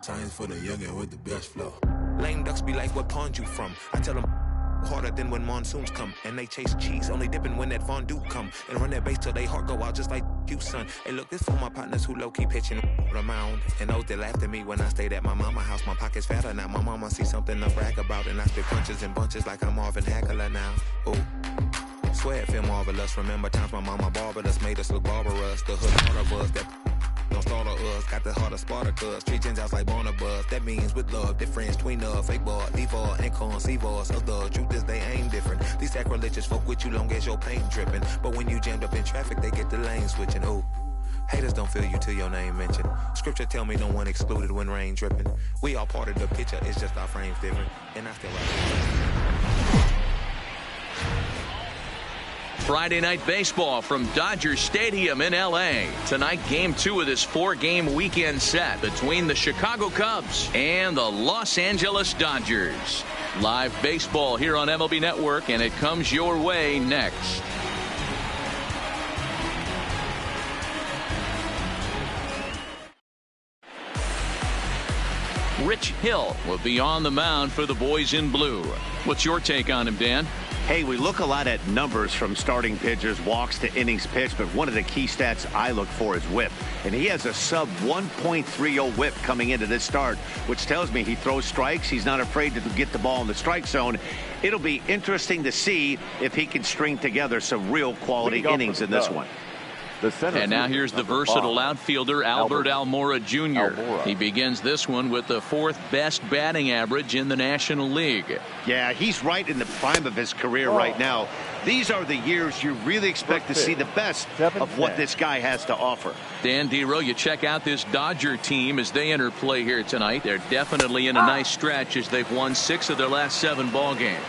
Times for the youngin' with the best flow. Lame ducks be like, what pond you from? I tell them harder than when monsoons come. And they chase cheese, only dipping when that fondue come. And run that bass till they heart go out just like you, son. Hey, look, this for my partners who low-key pitching the mound. And those that laughed at me when I stayed at my mama house. My pocket's fatter now. My mama see something to brag about. And I spit punches and bunches like I'm Marvin Hagler now. Ooh. Swear it feel marvelous. Remember times my mama barbered us, made us look barbarous. The hood part of us that don't start on us, got the heart of Spartacus. Street gens out like Barnabas. That means with love, difference between fake boy, diva, and conceivers. Of the truth is they ain't different. These sacrilegious folk with you long as your paint dripping. But when you jammed up in traffic, they get the lane switching. Ooh. Haters don't feel you till your name mentioned. Scripture tell me no one excluded when rain dripping. We all part of the picture, it's just our frames different. And I still like it. Friday night baseball from Dodger Stadium in L.A. Tonight, Game 2 of this 4-game weekend set between the Chicago Cubs and the Los Angeles Dodgers. Live baseball here on MLB Network, and it comes your way next. Rich Hill will be on the mound for the boys in blue. What's your take on him, Dan? Hey, we look a lot at numbers from starting pitchers, walks to innings pitched, but one of the key stats I look for is whip. And he has a sub 1.30 whip coming into this start, which tells me he throws strikes. He's not afraid to get the ball in the strike zone. It'll be interesting to see if he can string together some real quality innings in this one. And now here's the versatile outfielder Albert Almora Jr. He begins this one with the 4th best batting average in the National League. Yeah, he's right in the prime of his career right now. These are the years you really expect to see the best of what this guy has to offer. Dan Dero, you check out this Dodger team as they enter play here tonight. They're definitely in a nice stretch as they've won 6 of their last 7 ball games.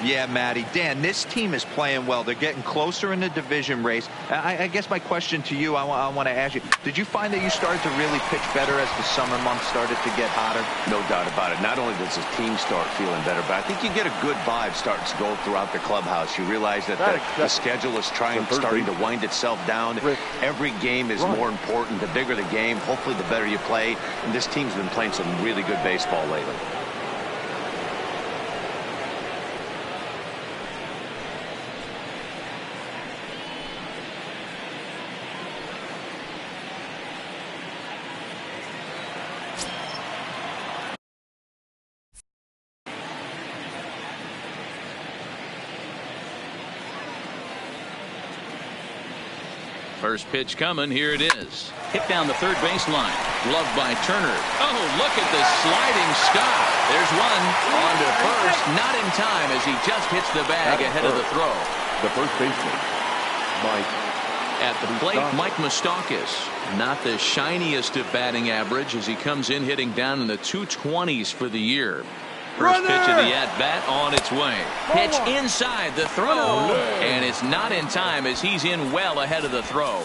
Yeah, Matty. Dan, this team is playing well. They're getting closer in the division race. I guess my question to you, I want to ask you, did you find that you started to really pitch better as the summer months started to get hotter? No doubt about it. Not only does his team start feeling better, but I think you get a good vibe starting to go throughout the clubhouse. You realize that the schedule is starting to wind itself down. Every game is more important. The bigger the game, hopefully the better you play. And this team's been playing some really good baseball lately. First pitch coming. Here it is. Hit down the third baseline. Gloved by Turner. Oh, look at the sliding stop. There's one on to first. Not in time as he just hits the bag ahead of the throw. The first baseman, Mike. At the plate, Mike Moustakas. Not the shiniest of batting average as he comes in hitting down in the 220s for the year. First pitch of the at-bat on its way. Pitch inside the throw. And it's not in time as he's in well ahead of the throw.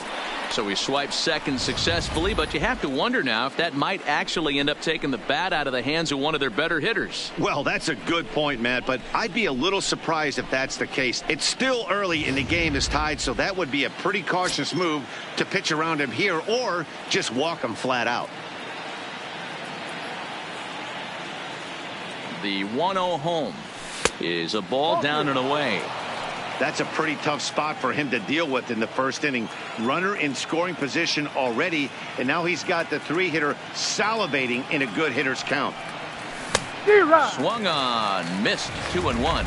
So he swipes second successfully, but you have to wonder now if that might actually end up taking the bat out of the hands of one of their better hitters. Well, that's a good point, Matt, but I'd be a little surprised if that's the case. It's still early and the game is tied, so that would be a pretty cautious move to pitch around him here or just walk him flat out. The 1-0 home is a ball down and away. That's a pretty tough spot for him to deal with in the first inning. Runner in scoring position already, and now he's got the 3-hitter salivating in a good hitter's count. Swung on, missed, 2-1.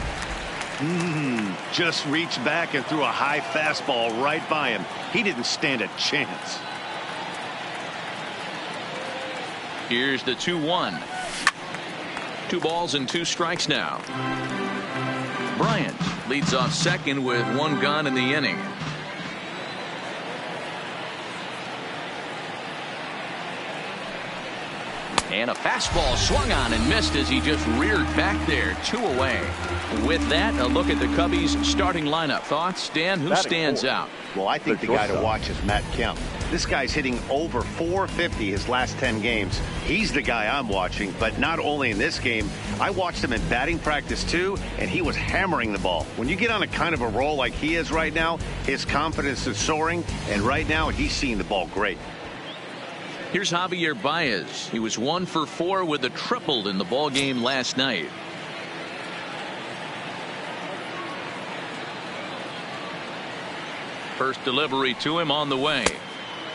Just reached back and threw a high fastball right by him. He didn't stand a chance. Here's the 2-1. 2 balls and 2 strikes now. Bryant leads off second with 1 gone in the inning. And a fastball swung on and missed as he just reared back there. 2 away. With that, a look at the Cubbies starting lineup. Thoughts, Dan? Who stands out? Well, I think the guy to watch is Matt Kemp. This guy's hitting over .450 his last 10 games. He's the guy I'm watching, but not only in this game. I watched him in batting practice too, and he was hammering the ball. When you get on a kind of a roll like he is right now, his confidence is soaring, and right now he's seeing the ball great. Here's Javier Baez. He was 1 for 4 with a triple in the ball game last night. First delivery to him on the way.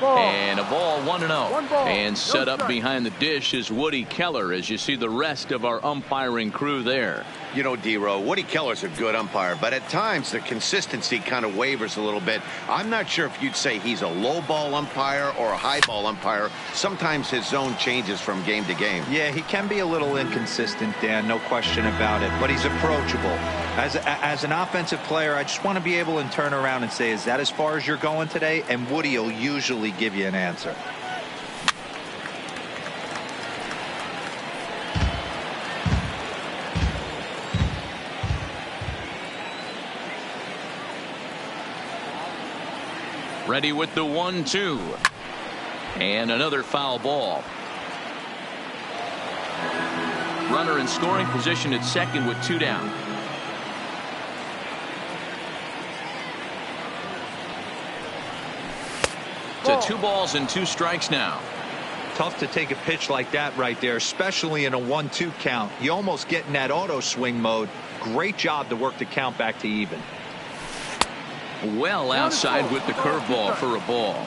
And a ball 1-0. And set up behind the dish is Woody Keller as you see the rest of our umpiring crew there. You know, D-Row, Woody Keller's a good umpire, but at times the consistency kind of wavers a little bit. I'm not sure if you'd say he's a low ball umpire or a high ball umpire. Sometimes his zone changes from game to game. Yeah, he can be a little inconsistent, Dan, no question about it, but he's approachable. As an offensive player, I just want to be able to turn around and say, is that as far as you're going today? And Woody will usually give you an answer. Ready with the 1-2. And another foul ball. Runner in scoring position at second with 2 down. To 2 balls and 2 strikes now. Tough to take a pitch like that right there, especially in a 1-2 count. You almost get in that auto swing mode. Great job to work the count back to even. Well outside with the curveball for a ball.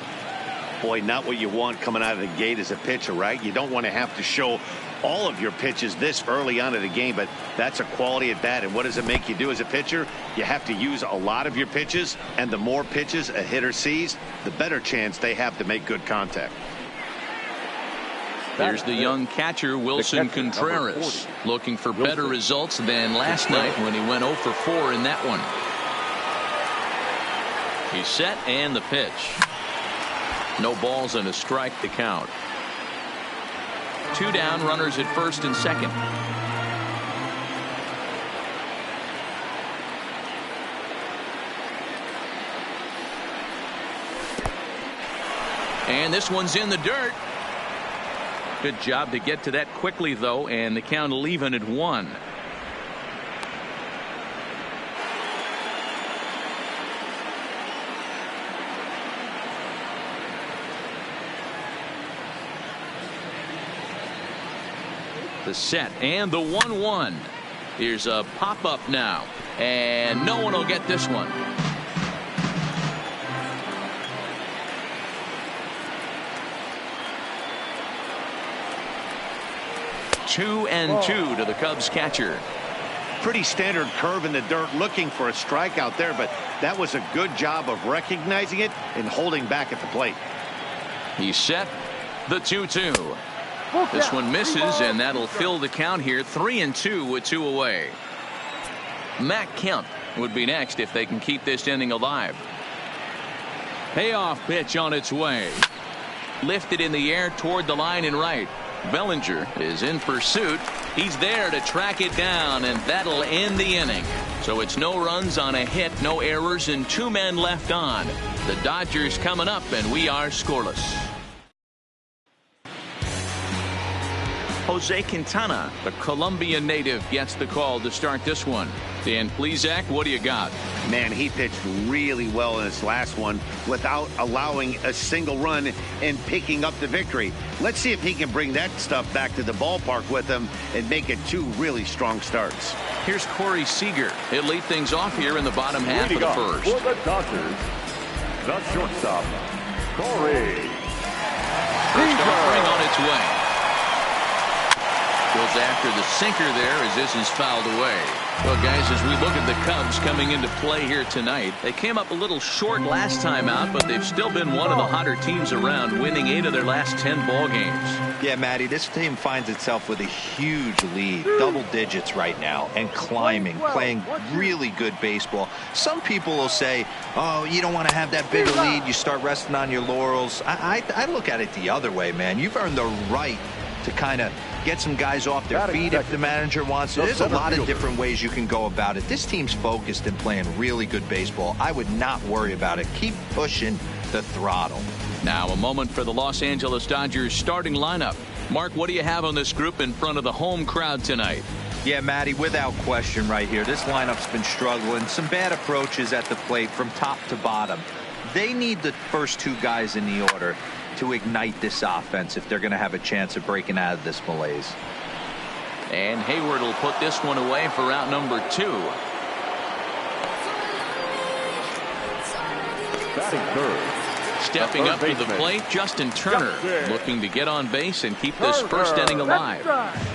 Boy, not what you want coming out of the gate as a pitcher, right? You don't want to have to show all of your pitches this early on in the game, but that's a quality at bat. And what does it make you do as a pitcher? You have to use a lot of your pitches, and the more pitches a hitter sees, the better chance they have to make good contact. There's the young catcher, Wilson Contreras, looking for better results than last night when he went 0 for 4 in that one. He's set and the pitch. No balls and a strike to count. 2 down, runners at first and second. And this one's in the dirt. Good job to get to that quickly, though, and the count will even at 1. The set and the 1-1. Here's a pop-up now, and no one will get this one. Two and 2 to the Cubs catcher. Pretty standard curve in the dirt, looking for a strikeout there, but that was a good job of recognizing it and holding back at the plate. He's set. The 2-2. This one misses, and that'll fill the count here. 3-2 with 2 away. Matt Kemp would be next if they can keep this inning alive. Payoff pitch on its way. Lifted in the air toward the line and right. Bellinger is in pursuit. He's there to track it down, and that'll end the inning. So it's no runs on a hit, no errors, and 2 men left on. The Dodgers coming up, and we are scoreless. Jose Quintana, the Colombian native, gets the call to start this one. Dan Plesac, what do you got? Man, he pitched really well in this last one without allowing a single run and picking up the victory. Let's see if he can bring that stuff back to the ballpark with him and make it 2 really strong starts. Here's Corey Seager. He'll lead things off here in the bottom half of the first. For the Dodgers, the shortstop, Corey Seager on its way. Goes after the sinker there as this is fouled away. Well, guys, as we look at the Cubs coming into play here tonight, they came up a little short last time out, but they've still been one of the hotter teams around, winning 8 of their last 10 ball games. Yeah, Matty, this team finds itself with a huge lead, double digits right now, and climbing, playing really good baseball. Some people will say, oh, you don't want to have that big a lead, you start resting on your laurels. I look at it the other way, man. You've earned the right to kind of get some guys off their feet if the manager wants to. There's a lot of different ways you can go about it. This team's focused and playing really good baseball. I would not worry about it. Keep pushing the throttle. Now a moment for the Los Angeles Dodgers starting lineup. Mark, what do you have on this group in front of the home crowd tonight? Yeah, Matty, without question right here. This lineup's been struggling. Some bad approaches at the plate from top to bottom. They need the first 2 guys in the order. to ignite this offense if they're going to have a chance of breaking out of this malaise. And Hayward will put this one away for out number 2. Batting third. Stepping up to the plate, Justin Turner, looking to get on base and keep this first inning alive.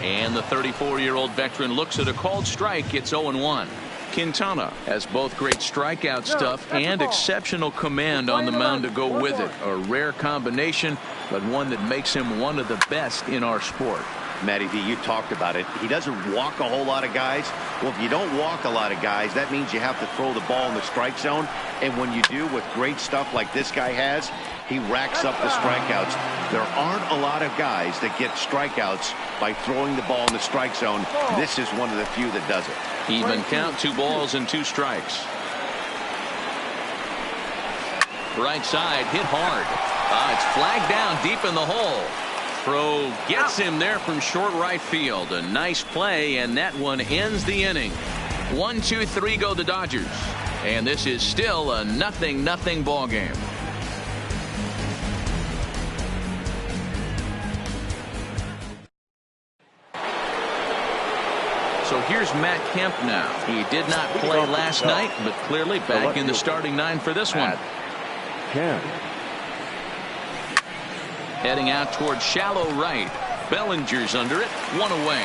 And the 34-year-old veteran looks at a called strike. It's 0-1. Quintana has both great strikeout stuff and exceptional command on the mound to go with it. A rare combination, but one that makes him one of the best in our sport. Matty V, you talked about it. He doesn't walk a whole lot of guys. Well, if you don't walk a lot of guys, that means you have to throw the ball in the strike zone. And when you do, with great stuff like this guy has, he racks up the strikeouts. There aren't a lot of guys that get strikeouts by throwing the ball in the strike zone. This is one of the few that does it. Even count, 2 balls and 2 strikes. Right side, hit hard. It's flagged down deep in the hole. Throw gets him there from short right field. A nice play, and that one ends the inning. 1-2-3 go the Dodgers. And this is still a 0-0 ball game. So here's Matt Kemp now. He did not play last night, but clearly back in the starting 9 for this one. Kemp. Heading out towards shallow right. Bellinger's under it. 1 away.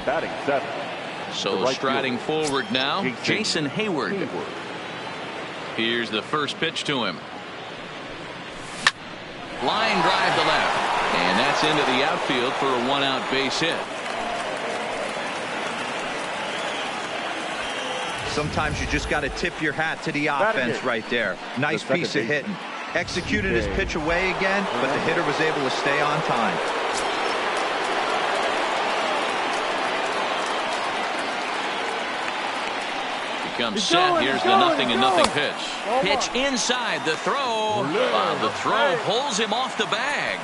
Batting 7. So striding forward now, Jason Hayward. Here's the first pitch to him. Line drive to left. And that's into the outfield for a 1-out base hit. Sometimes you just got to tip your hat to the offense right there. Nice piece of hitting. Executed his pitch away again, but the hitter was able to stay on time. Becomes set. Here's the 0-0 pitch. Pitch inside the throw. The throw pulls him off the bag.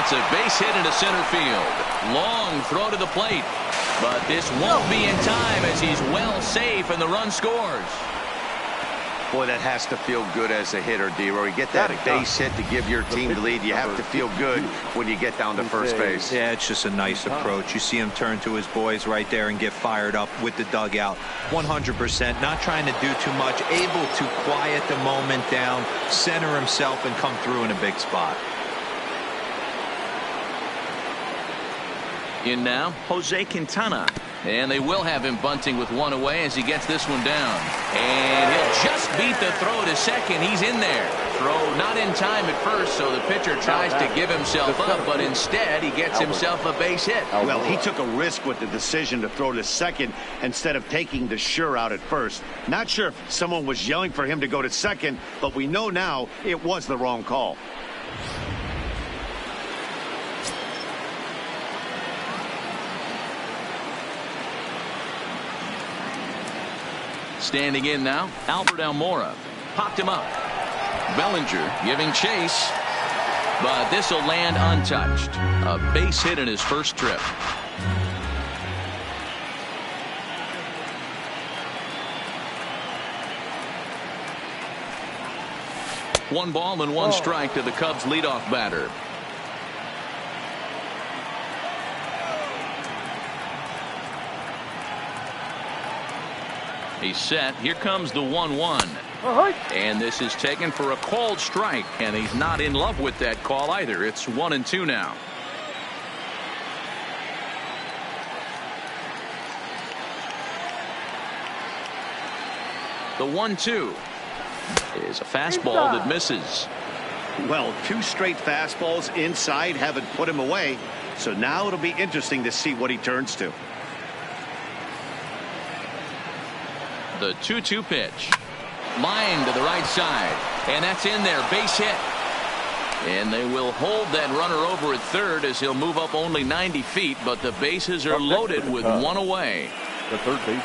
That's a base hit into center field. Long throw to the plate. But this won't be in time as he's well safe and the run scores. Boy, that has to feel good as a hitter, D-Roy. You get that base hit to give your team the lead. You have to feel good when you get down to first base. Yeah, it's just a nice approach. You see him turn to his boys right there and get fired up with the dugout. 100%. Not trying to do too much. Able to quiet the moment down, center himself, and come through in a big spot. In now, Jose Quintana. And they will have him bunting with 1 away as he gets this one down. And he'll just beat the throw to second. He's in there. Throw not in time at first, so the pitcher tries to give himself up, but instead he gets himself a base hit. Well, he took a risk with the decision to throw to second instead of taking the sure out at first. Not sure if someone was yelling for him to go to second, but we know now it was the wrong call. Standing in now, Albert Almora. Popped him up. Bellinger giving chase. But this will land untouched. A base hit in his first trip. One ball and 1 strike to the Cubs leadoff batter. He's set. Here comes the 1-1. And this is taken for a called strike. And he's not in love with that call either. It's 1-2 now. The 1-2 is a fastball that misses. Well, 2 straight fastballs inside haven't put him away. So now it'll be interesting to see what he turns to. The 2-2 pitch. Line to the right side. And that's in there. Base hit. And they will hold that runner over at third as he'll move up only 90 feet. But the bases are loaded with 1 away. The third baseman,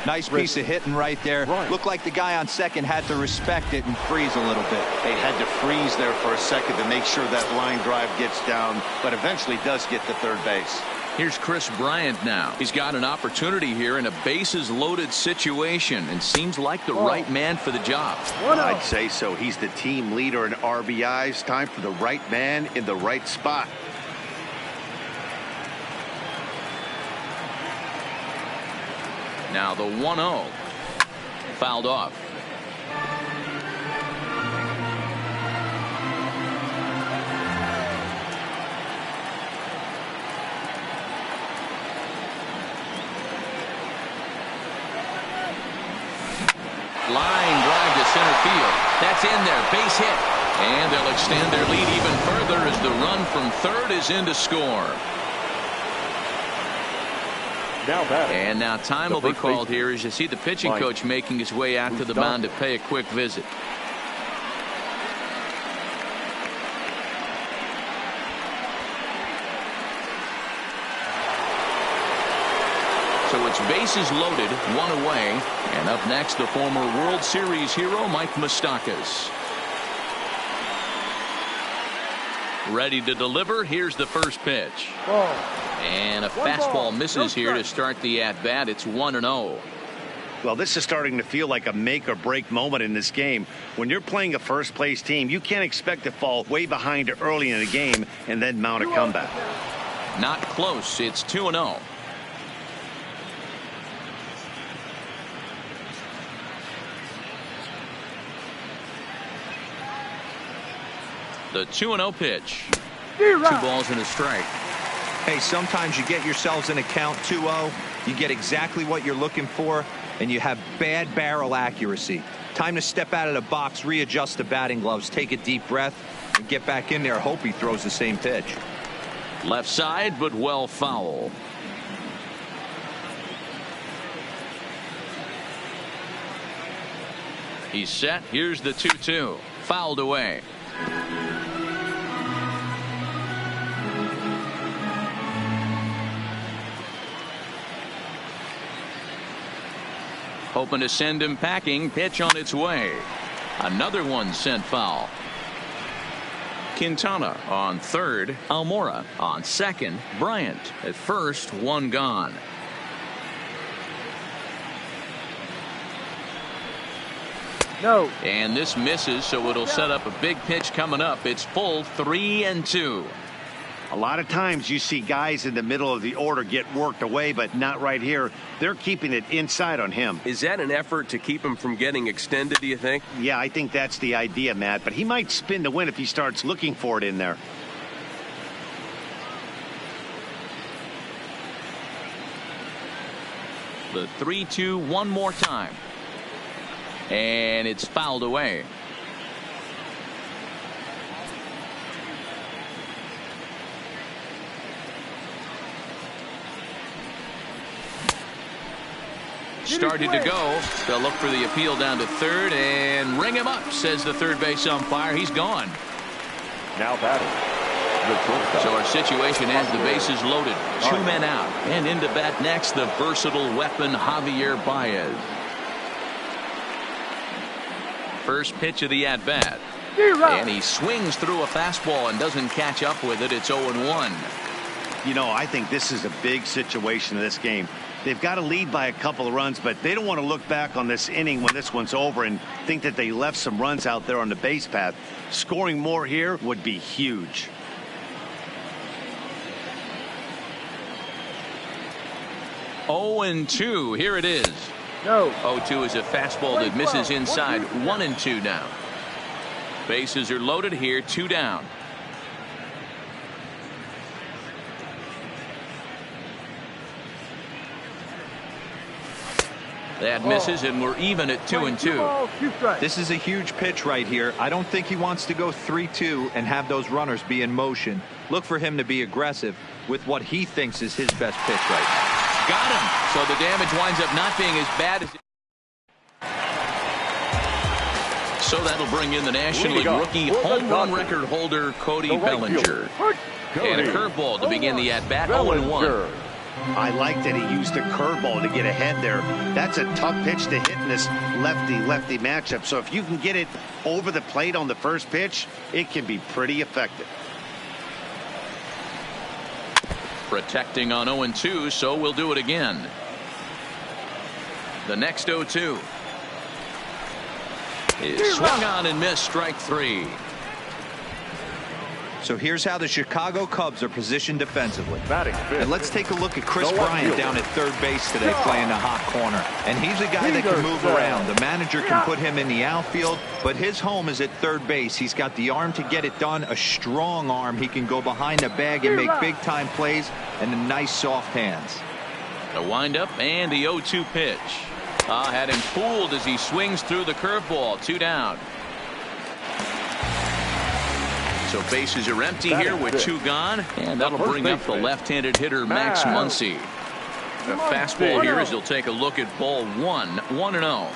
Nice piece of hitting right there. Looked like the guy on second had to respect it and freeze a little bit. They had to freeze there for a second to make sure that line drive gets down, but eventually does get to third base. Here's Chris Bryant now. He's got an opportunity here in a bases-loaded situation and seems like the right man for the job. I'd say so. He's the team leader in RBIs. Time for the right man in the right spot. Now the 1-0. Fouled off. Line drive to center field. That's in there. Base hit. And they'll extend their lead even further as the run from third is in to score. And now time will be called here as you see the pitching coach making his way out to the mound to pay a quick visit. So it's bases loaded, one away. And up next, the former World Series hero, Mike Moustakas. Ready to deliver. Here's the first pitch. And a fastball misses here to start the at-bat. It's 1-0. Well, this is starting to feel like a make-or-break moment in this game. When you're playing a first-place team, you can't expect to fall way behind early in the game and then mount a comeback. Not close. It's 2-0. The 2-0 pitch. 2 balls and a strike. Hey, sometimes you get yourselves in a count 2-0. You get exactly what you're looking for, and you have bad barrel accuracy. Time to step out of the box, readjust the batting gloves, take a deep breath, and get back in there. Hope he throws the same pitch. Left side, but well foul. He's set. Here's the 2-2. Fouled away. Hoping to send him packing. Pitch on its way. Another one sent foul. Quintana on third. Almora on second. Bryant at first. One gone. No. And this misses, so it'll set up a big pitch coming up. It's full 3-2. A lot of times you see guys in the middle of the order get worked away, but not right here. They're keeping it inside on him. Is that an effort to keep him from getting extended, do you think? Yeah, I think that's the idea, Matt. But he might spin to win if he starts looking for it in there. The 3-2 one more time. And it's fouled away. Started to go. They'll look for the appeal down to third and ring him up, says the third base umpire. He's gone. Now batting. So our situation has the bases loaded. 2 men out. And into bat next, the versatile weapon, Javier Baez. First pitch of the at-bat. And he swings through a fastball and doesn't catch up with it. It's 0-1. You know, I think this is a big situation in this game. They've got to lead by a couple of runs, but they don't want to look back on this inning when this one's over and think that they left some runs out there on the base path. Scoring more here would be huge. Oh, 0-2. Here it is. No. 0-2 is a fastball that misses inside. 1-2 now. Bases are loaded here. 2 down. That misses, and we're even at 2-2. This is a huge pitch right here. I don't think he wants to go 3-2 and have those runners be in motion. Look for him to be aggressive with what he thinks is his best pitch right now. Got him. So the damage winds up not being as bad as it. So that'll bring in the National League rookie home run record holder Cody Bellinger. And a curveball to begin the at-bat. 0-1. I like that he used the curveball to get ahead there. That's a tough pitch to hit in this lefty-lefty matchup. So if you can get it over the plate on the first pitch, it can be pretty effective. Protecting on 0-2, so we'll do it again. The next 0-2 is swung on and missed, strike 3. So here's how the Chicago Cubs are positioned defensively. Batting fifth. And let's take a look at Chris Bryant down at third base today playing the hot corner. And he's a guy that can move around. The manager can put him in the outfield, but his home is at third base. He's got the arm to get it done, a strong arm. He can go behind the bag and make big-time plays, and the nice soft hands. The windup and the 0-2 pitch. Had him fooled as he swings through the curveball. 2 down. So bases are empty here with 2 gone, and that'll bring up the left-handed hitter Max Muncy. The fastball here as he'll take a look at ball 1, 1-0.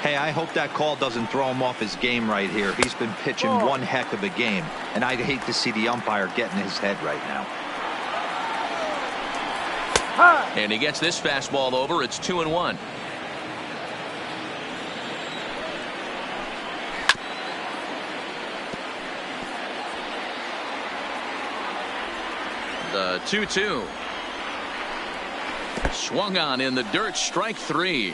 Hey, I hope that call doesn't throw him off his game right here. He's been pitching one heck of a game, and I'd hate to see the umpire get in his head right now. And he gets this fastball over. It's 2-1. The 2-2. Swung on in the dirt, strike 3.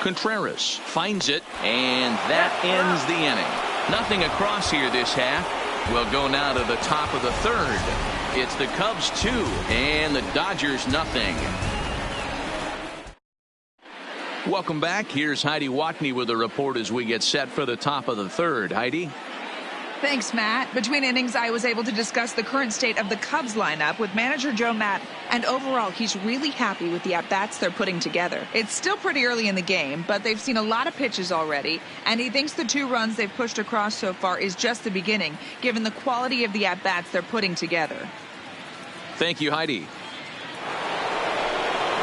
Contreras finds it, and that ends the inning. Nothing across here this half. We'll go now to the top of the third. It's the Cubs 2 and the Dodgers nothing. Welcome back. Here's Heidi Watney with a report as we get set for the top of the third. Heidi? Thanks, Matt. Between innings, I was able to discuss the current state of the Cubs lineup with manager Joe Matt, and overall, he's really happy with the at-bats they're putting together. It's still pretty early in the game, but they've seen a lot of pitches already, and he thinks the 2 runs they've pushed across so far is just the beginning, given the quality of the at-bats they're putting together. Thank you, Heidi.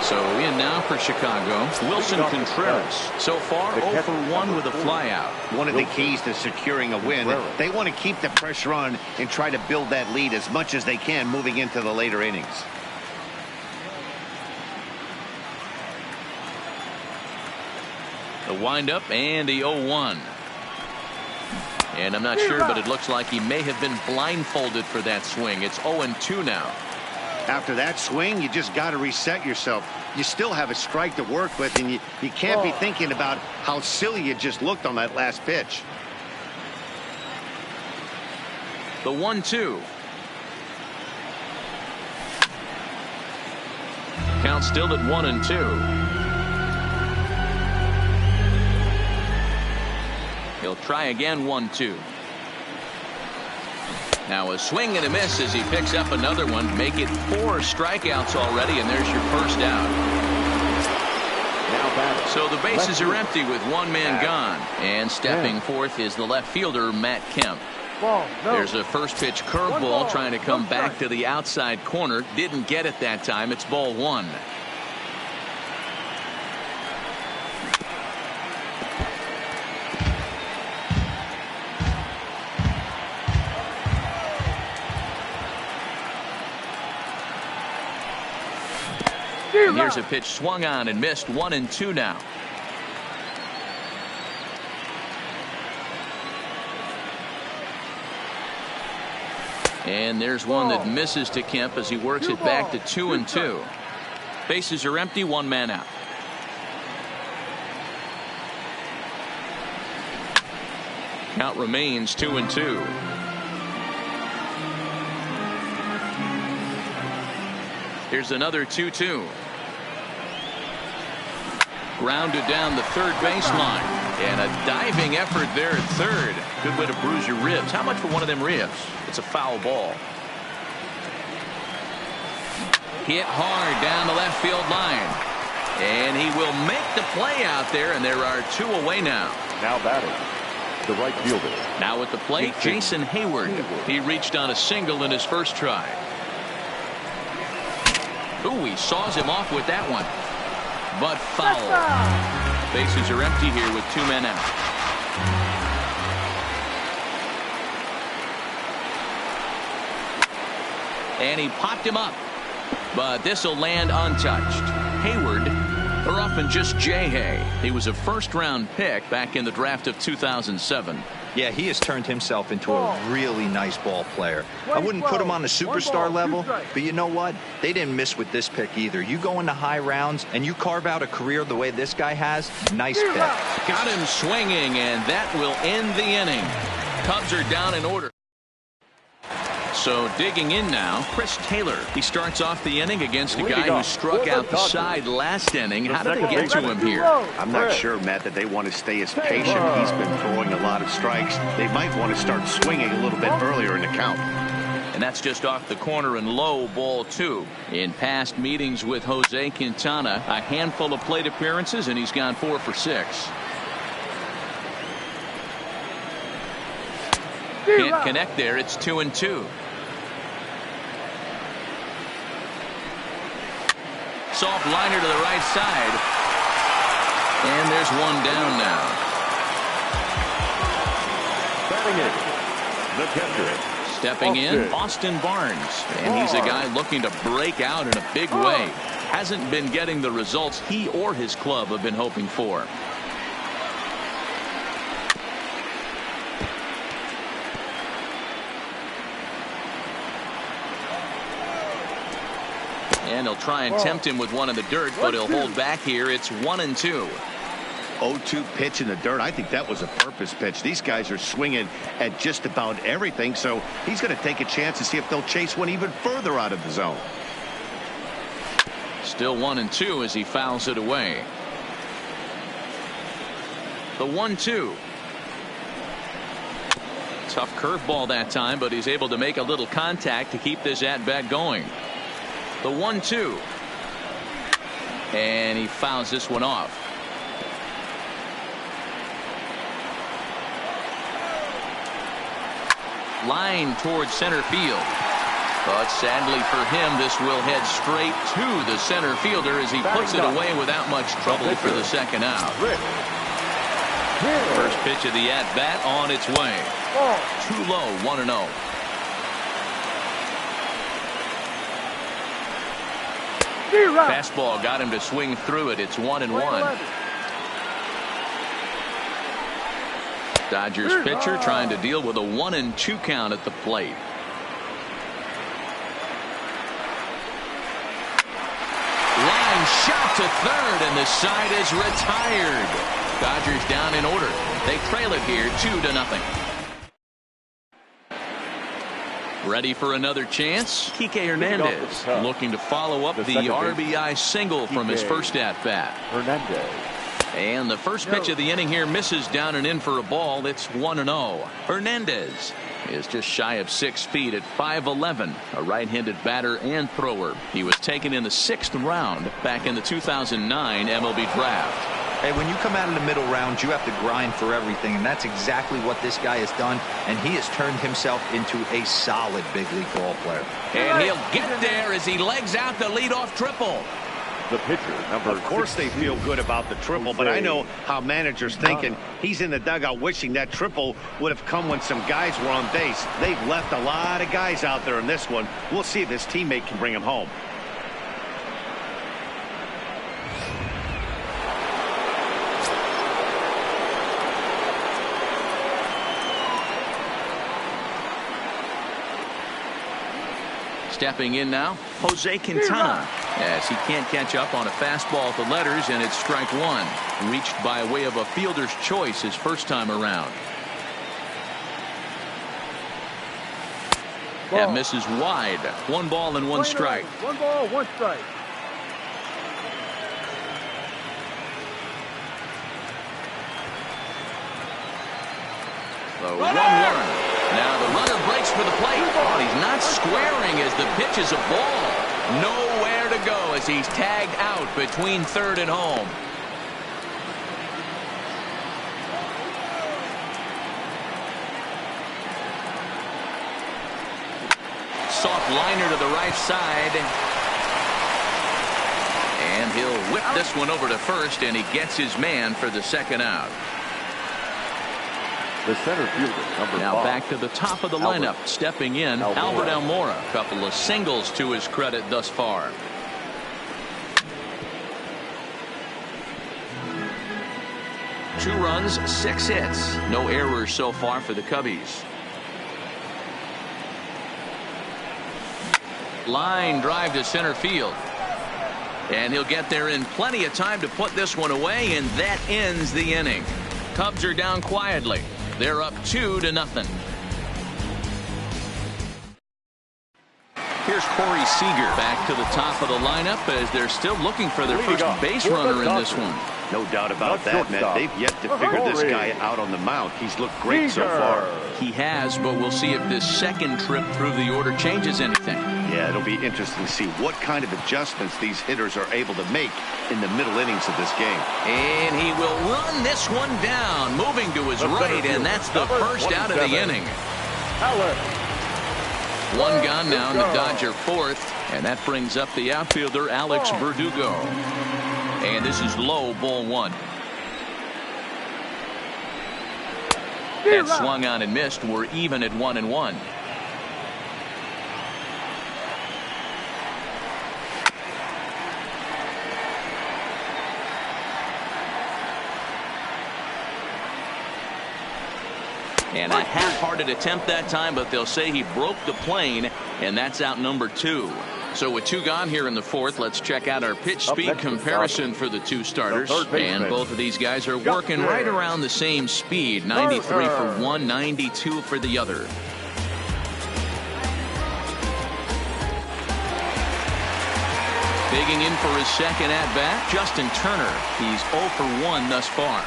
So in now for Chicago, Wilson Contreras. So far 0 for 1 with a flyout. One of the keys to securing a win, they want to keep the pressure on and try to build that lead as much as they can moving into the later innings. The windup and the 0-1. And I'm not sure, but it looks like he may have been blindfolded for that swing. It's 0-2 now. After that swing, you just got to reset yourself. You still have a strike to work with, and you can't be thinking about how silly you just looked on that last pitch. The 1-2. Count still at 1-2. He'll try again. 1-2. Now a swing and a miss as he picks up another one. Make it 4 strikeouts already, and there's your first out. So the bases are empty with 1 man gone. And stepping forth is the left fielder, Matt Kemp. There's a first pitch curveball trying to come back to the outside corner. Didn't get it that time. It's ball 1. And here's a pitch swung on and missed. 1-2 now. And there's one that misses to Kemp as he works it back to 2-2. Bases are empty. 1 man out. Count remains 2-2. Here's another 2-2. Grounded down the third baseline. And a diving effort there at third. Good way to bruise your ribs. How much for one of them ribs? It's a foul ball. Hit hard down the left field line. And he will make the play out there, and there are 2 away now. Now batting, the right fielder. Now at the plate, Jason Hayward. He reached on a single in his first try. Ooh, he saws him off with that one. But foul. Bases are empty here with 2 men out. And he popped him up. but this will land untouched. Hayward, or often just J-Hay. He was a first-round pick back in the draft of 2007. Yeah, he has turned himself into a really nice ball player. I wouldn't put him on the superstar level, but you know what? They didn't miss with this pick either. You go into high rounds and you carve out a career the way this guy has, nice pick. Got him swinging, and that will end the inning. Cubs are down in order. So digging in now, Chris Taylor. He starts off the inning against a guy who struck out the side last inning. How did they get to him here? I'm not sure, Matt, that they want to stay as patient. He's been throwing a lot of strikes. They might want to start swinging a little bit earlier in the count. And that's just off the corner and low, ball 2. In past meetings with Jose Quintana, a handful of plate appearances, and he's gone 4 for 6. Can't connect there. It's 2-2. Soft liner to the right side. And there's one down now. Batting in, the catcher. Stepping in, Austin Barnes. And he's a guy looking to break out in a big way. Hasn't been getting the results he or his club have been hoping for. And he'll try and tempt him with one in the dirt, but he'll hold back here. It's 1-2. 0-2 pitch in the dirt. I think that was a purpose pitch. These guys are swinging at just about everything, so he's going to take a chance to see if they'll chase one even further out of the zone. Still 1-2 as he fouls it away. The 1-2. Tough curveball that time, but he's able to make a little contact to keep this at-bat going. The 1-2. And he fouls this one off. Line towards center field. But sadly for him, this will head straight to the center fielder as he puts it away without much trouble for the second out. First pitch of the at-bat on its way. Too low, 1-0. Fastball got him to swing through it. It's 1-1. Dodgers pitcher trying to deal with a 1-2 count at the plate. Line shot to third, and the side is retired. Dodgers down in order. They trail it here 2-0. Ready for another chance? Kike Hernandez looking to follow up the RBI single from his first at-bat. And the first pitch of the inning here misses down and in for a ball. It's 1-0. Hernandez is just shy of 6 feet at 5'11", a right-handed batter and thrower. He was taken in the 6th round back in the 2009 MLB draft. Hey, when you come out of the middle rounds, you have to grind for everything, and that's exactly what this guy has done, and he has turned himself into a solid big league ball player. And he'll get there as he legs out the leadoff triple. The pitcher, number Of course they feel good about the triple, but I know how managers think, and he's in the dugout wishing that triple would have come when some guys were on base. They've left a lot of guys out there in this one. We'll see if his teammate can bring him home. Stepping in now, Jose Quintana, as he can't catch up on a fastball at the letters, and it's strike 1. Reached by way of a fielder's choice his first time around. That misses wide. 1 ball and 1 strike. 1 ball, 1 strike. The 1-1. Now the runner breaks for the plate. Oh, he's not squaring as the pitch is a ball. Nowhere to go as he's tagged out between third and home. Soft liner to the right side. And he'll whip this one over to first, and he gets his man for the second out. The center fielder, number 5. Now back to the top of the lineup. Stepping in, Albert Almora. A couple of singles to his credit thus far. Two runs, 6 hits. No errors so far for the Cubbies. Line drive to center field. And he'll get there in plenty of time to put this one away, and that ends the inning. Cubs are down quietly. They're up 2-0. Here's Corey Seager back to the top of the lineup as they're still looking for their first base runner in this one. No doubt about that, Matt. They've yet to figure this guy out on the mound. He's looked great so far. He has, but we'll see if this second trip through the order changes anything. Yeah, it'll be interesting to see what kind of adjustments these hitters are able to make in the middle innings of this game. And he will run this one down, moving to his right, and that's the first out of the inning. One gone now in the Dodger fourth, and that brings up the outfielder Alex Verdugo. And this is low, ball 1. That swung on and missed. We're even at 1-1. And a half-hearted attempt that time, but they'll say he broke the plane, and that's out number 2. So with 2 gone here in the fourth, let's check out our pitch speed comparison for the 2 starters. And both of these guys are working right around the same speed. 93 for one, 92 for the other. Digging in for his second at-bat, Justin Turner. He's 0 for 1 thus far.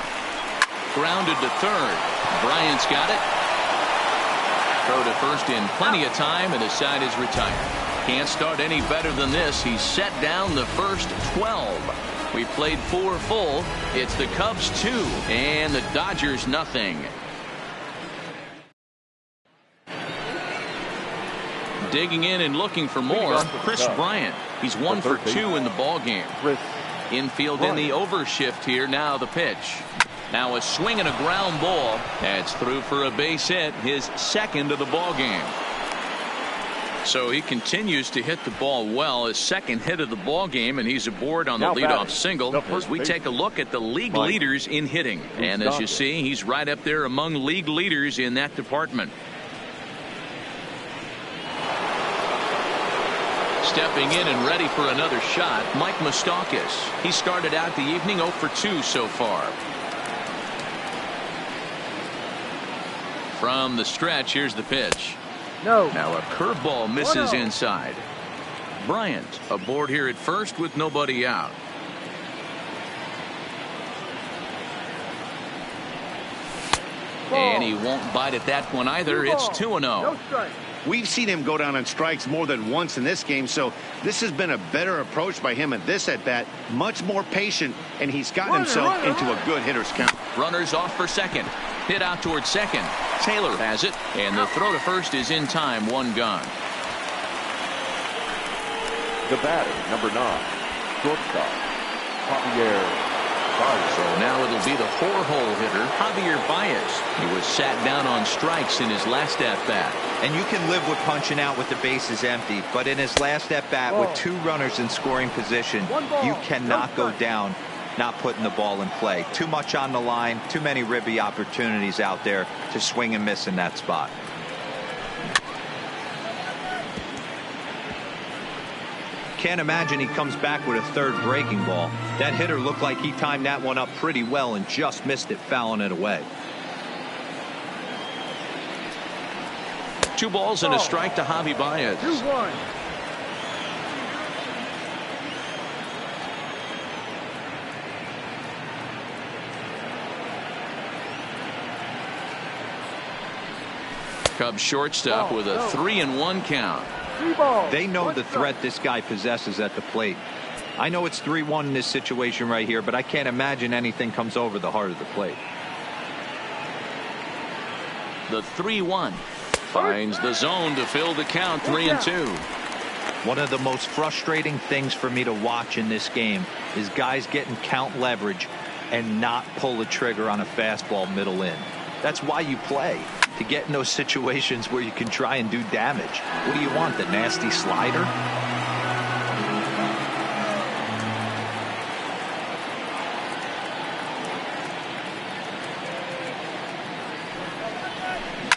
Grounded to third. Bryant's got it. Throw to first in plenty of time, and his side is retired. Can't start any better than this. He's set down the first 12. We played 4 full. It's the Cubs 2 and the Dodgers nothing. Digging in and looking for more, Chris Bryant. He's 1 for 2 in the ball game. Infield in the overshift here. Now the pitch. Now a swing and a ground ball. That's through for a base hit, his second of the ball game. So he continues to hit the ball well, his second hit of the ball game, and he's aboard on the leadoff single as we take a look at the league leaders in hitting. And as you see, he's right up there among league leaders in that department. Stepping in and ready for another shot, Mike Moustakas. He started out the evening 0 for 2 so far. From the stretch, here's the pitch. No. Now a curveball misses inside. Bryant aboard here at first with nobody out. And he won't bite at that one either. It's 2-0. No strike. We've seen him go down on strikes more than once in this game, so this has been a better approach by him at this at-bat. Much more patient, and he's gotten himself into a good hitter's count. Runners off for second. Hit out towards second. Taylor has it, and the throw to first is in time. 1 gone. The batter, number 9, shortstop, Javier. So now it'll be the 4-hole hitter, Javier Baez. He was sat down on strikes in his last at-bat. And you can live with punching out with the bases empty, but in his last at-bat with 2 runners in scoring position, you cannot go down not putting the ball in play. Too much on the line, too many ribby opportunities out there to swing and miss in that spot. Can't imagine he comes back with a third breaking ball. That hitter looked like he timed that one up pretty well and just missed it, fouling it away. 2 balls and a strike to Javi Baez. 2-1. Cubs shortstop with a 3-1 count. They know the threat this guy possesses at the plate. I know it's 3-1 in this situation right here, but I can't imagine anything comes over the heart of the plate. The 3-1 finds the zone to fill the count. 3-2. One of the most frustrating things for me to watch in this game is guys getting count leverage and not pull the trigger on a fastball middle in. That's why you play, to get in those situations where you can try and do damage. What do you want, the nasty slider?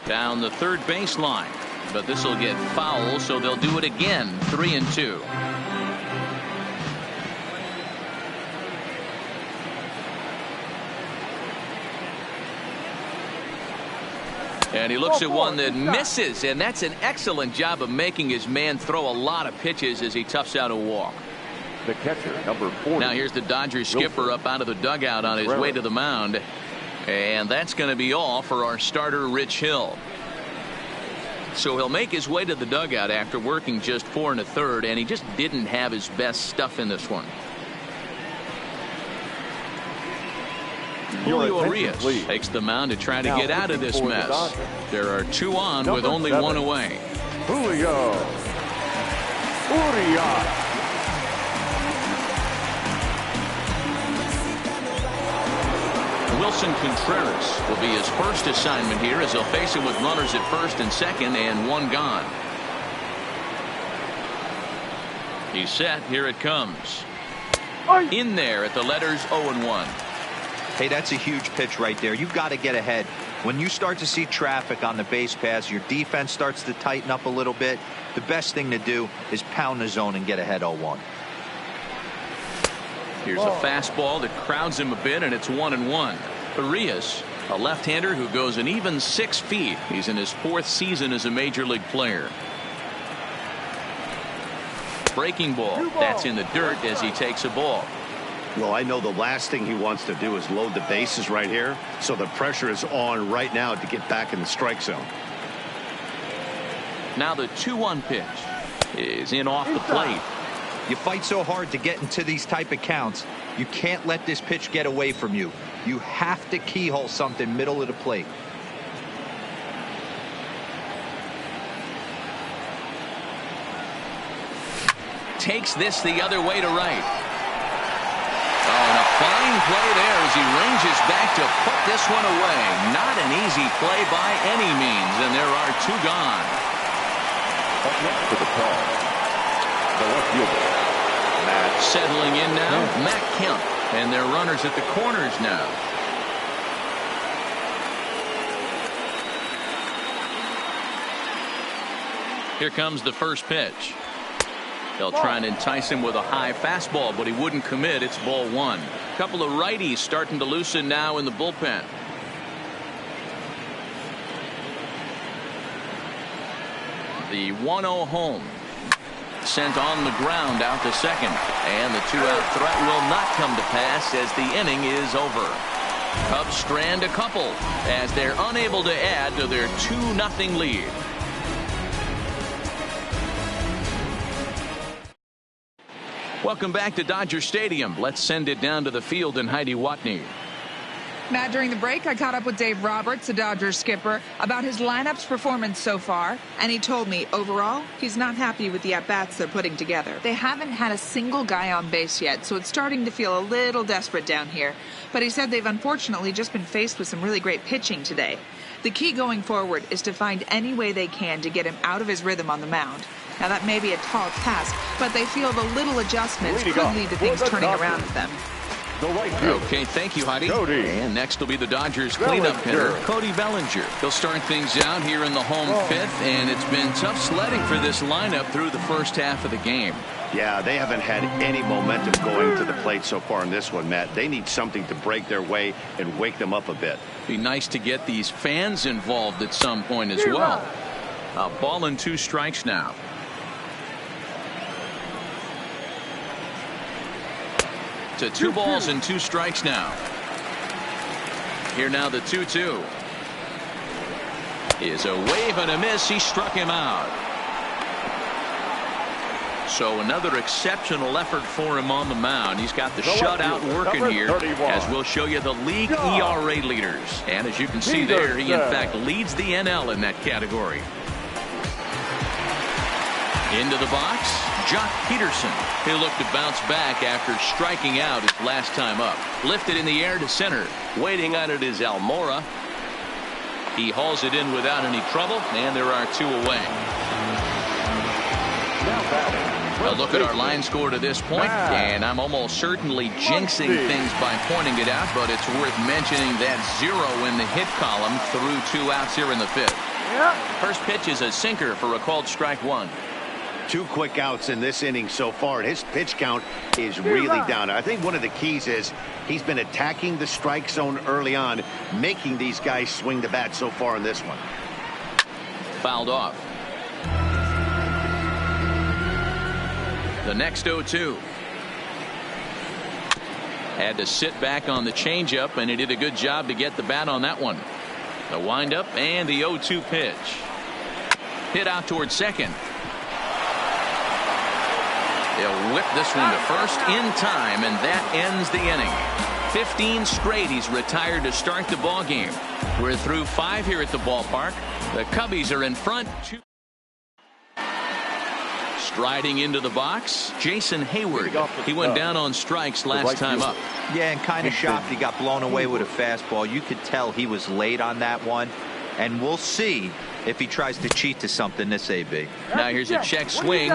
Down the third baseline, but this will get foul, so they'll do it again. 3-2. And he looks at one that misses, and that's an excellent job of making his man throw a lot of pitches as he toughs out a walk. The catcher, number 40. Now here's the Dodgers skipper up out of the dugout on his way to the mound. And that's going to be all for our starter, Rich Hill. So he'll make his way to the dugout after working just 4 1/3, and he just didn't have his best stuff in this one. Julio Urias takes the mound to try to get out of this mess. There are 2 on with only 1 away. Julio Urias. Wilson Contreras will be his first assignment here as he'll face him with runners at first and second and 1 gone. He's set. Here it comes. In there at the letters 0-1. Hey, that's a huge pitch right there. You've got to get ahead. When you start to see traffic on the base paths, your defense starts to tighten up a little bit. The best thing to do is pound the zone and get ahead 0-1. Here's a fastball that crowds him a bit, and it's 1-1. Urias, a left-hander who goes an even 6 feet. He's in his 4th season as a major league player. Breaking ball. That's in the dirt as he takes a ball. Well, I know the last thing he wants to do is load the bases right here, so the pressure is on right now to get back in the strike zone. Now the 2-1 pitch is in off the plate. You fight so hard to get into these type of counts. You can't let this pitch get away from you. You have to keyhole something middle of the plate. Takes this the other way to right. Oh, and a fine play there as he ranges back to put this one away. Not an easy play by any means, and there are 2 gone. Up next to the call, the left fielder, Matt. Settling in now, Matt Kemp, and their runners at the corners now. Here comes the first pitch. They'll try and entice him with a high fastball, but he wouldn't commit. It's ball 1. A couple of righties starting to loosen now in the bullpen. The 1-0 home. Sent on the ground out to second. And the 2-out threat will not come to pass as the inning is over. Cubs strand a couple as they're unable to add to their 2-0 lead. Welcome back to Dodger Stadium. Let's send it down to the field and Heidi Watney. Matt, during the break, I caught up with Dave Roberts, the Dodgers skipper, about his lineup's performance so far, and he told me, overall, he's not happy with the at-bats they're putting together. They haven't had a single guy on base yet, so it's starting to feel a little desperate down here. But he said they've unfortunately just been faced with some really great pitching today. The key going forward is to find any way they can to get him out of his rhythm on the mound. Now, that may be a tall task, but they feel the little adjustments could lead to things turning around with them. Okay, thank you, Heidi. And next will be the Dodgers cleanup hitter, Cody Bellinger. They'll start things out here in the home 5th, and it's been tough sledding for this lineup through the first half of the game. Yeah, they haven't had any momentum going to the plate so far in this one, Matt. They need something to break their way and wake them up a bit. Be nice to get these fans involved at some point as well. A ball and 2 strikes now. To 2 balls and 2 strikes now. Here now the 2-2. Is a wave and a miss. He struck him out. So another exceptional effort for him on the mound. He's got the shutout working here, as we'll show you the league ERA leaders. And as you can see there, he in fact leads the NL in that category. Into the box, Jock Peterson. He'll look to bounce back after striking out his last time up. Lifted in the air to center. Waiting on it is Almora. He hauls it in without any trouble, and there are 2 away. A look at our line score to this point, and I'm almost certainly jinxing things by pointing it out, but it's worth mentioning that 0 in the hit column through 2 outs here in the 5th. First pitch is a sinker for a called strike 1. 2 quick outs in this inning so far. His pitch count is really down. I think one of the keys is he's been attacking the strike zone early on, making these guys swing the bat so far in this one. Fouled off. The next 0-2. Had to sit back on the changeup, and he did a good job to get the bat on that one. The windup and the 0-2 pitch. Hit out towards second. He'll whip this one to first in time, and that ends the inning. 15 straight he's retired to start the ball game. We're through 5 here at the ballpark. The Cubbies are in front. Striding into the box, Jason Hayward. He went down on strikes last time up. Yeah, and kind of shocked he got blown away with a fastball. You could tell he was late on that one, and we'll see if he tries to cheat to something this AB. Now here's a check swing.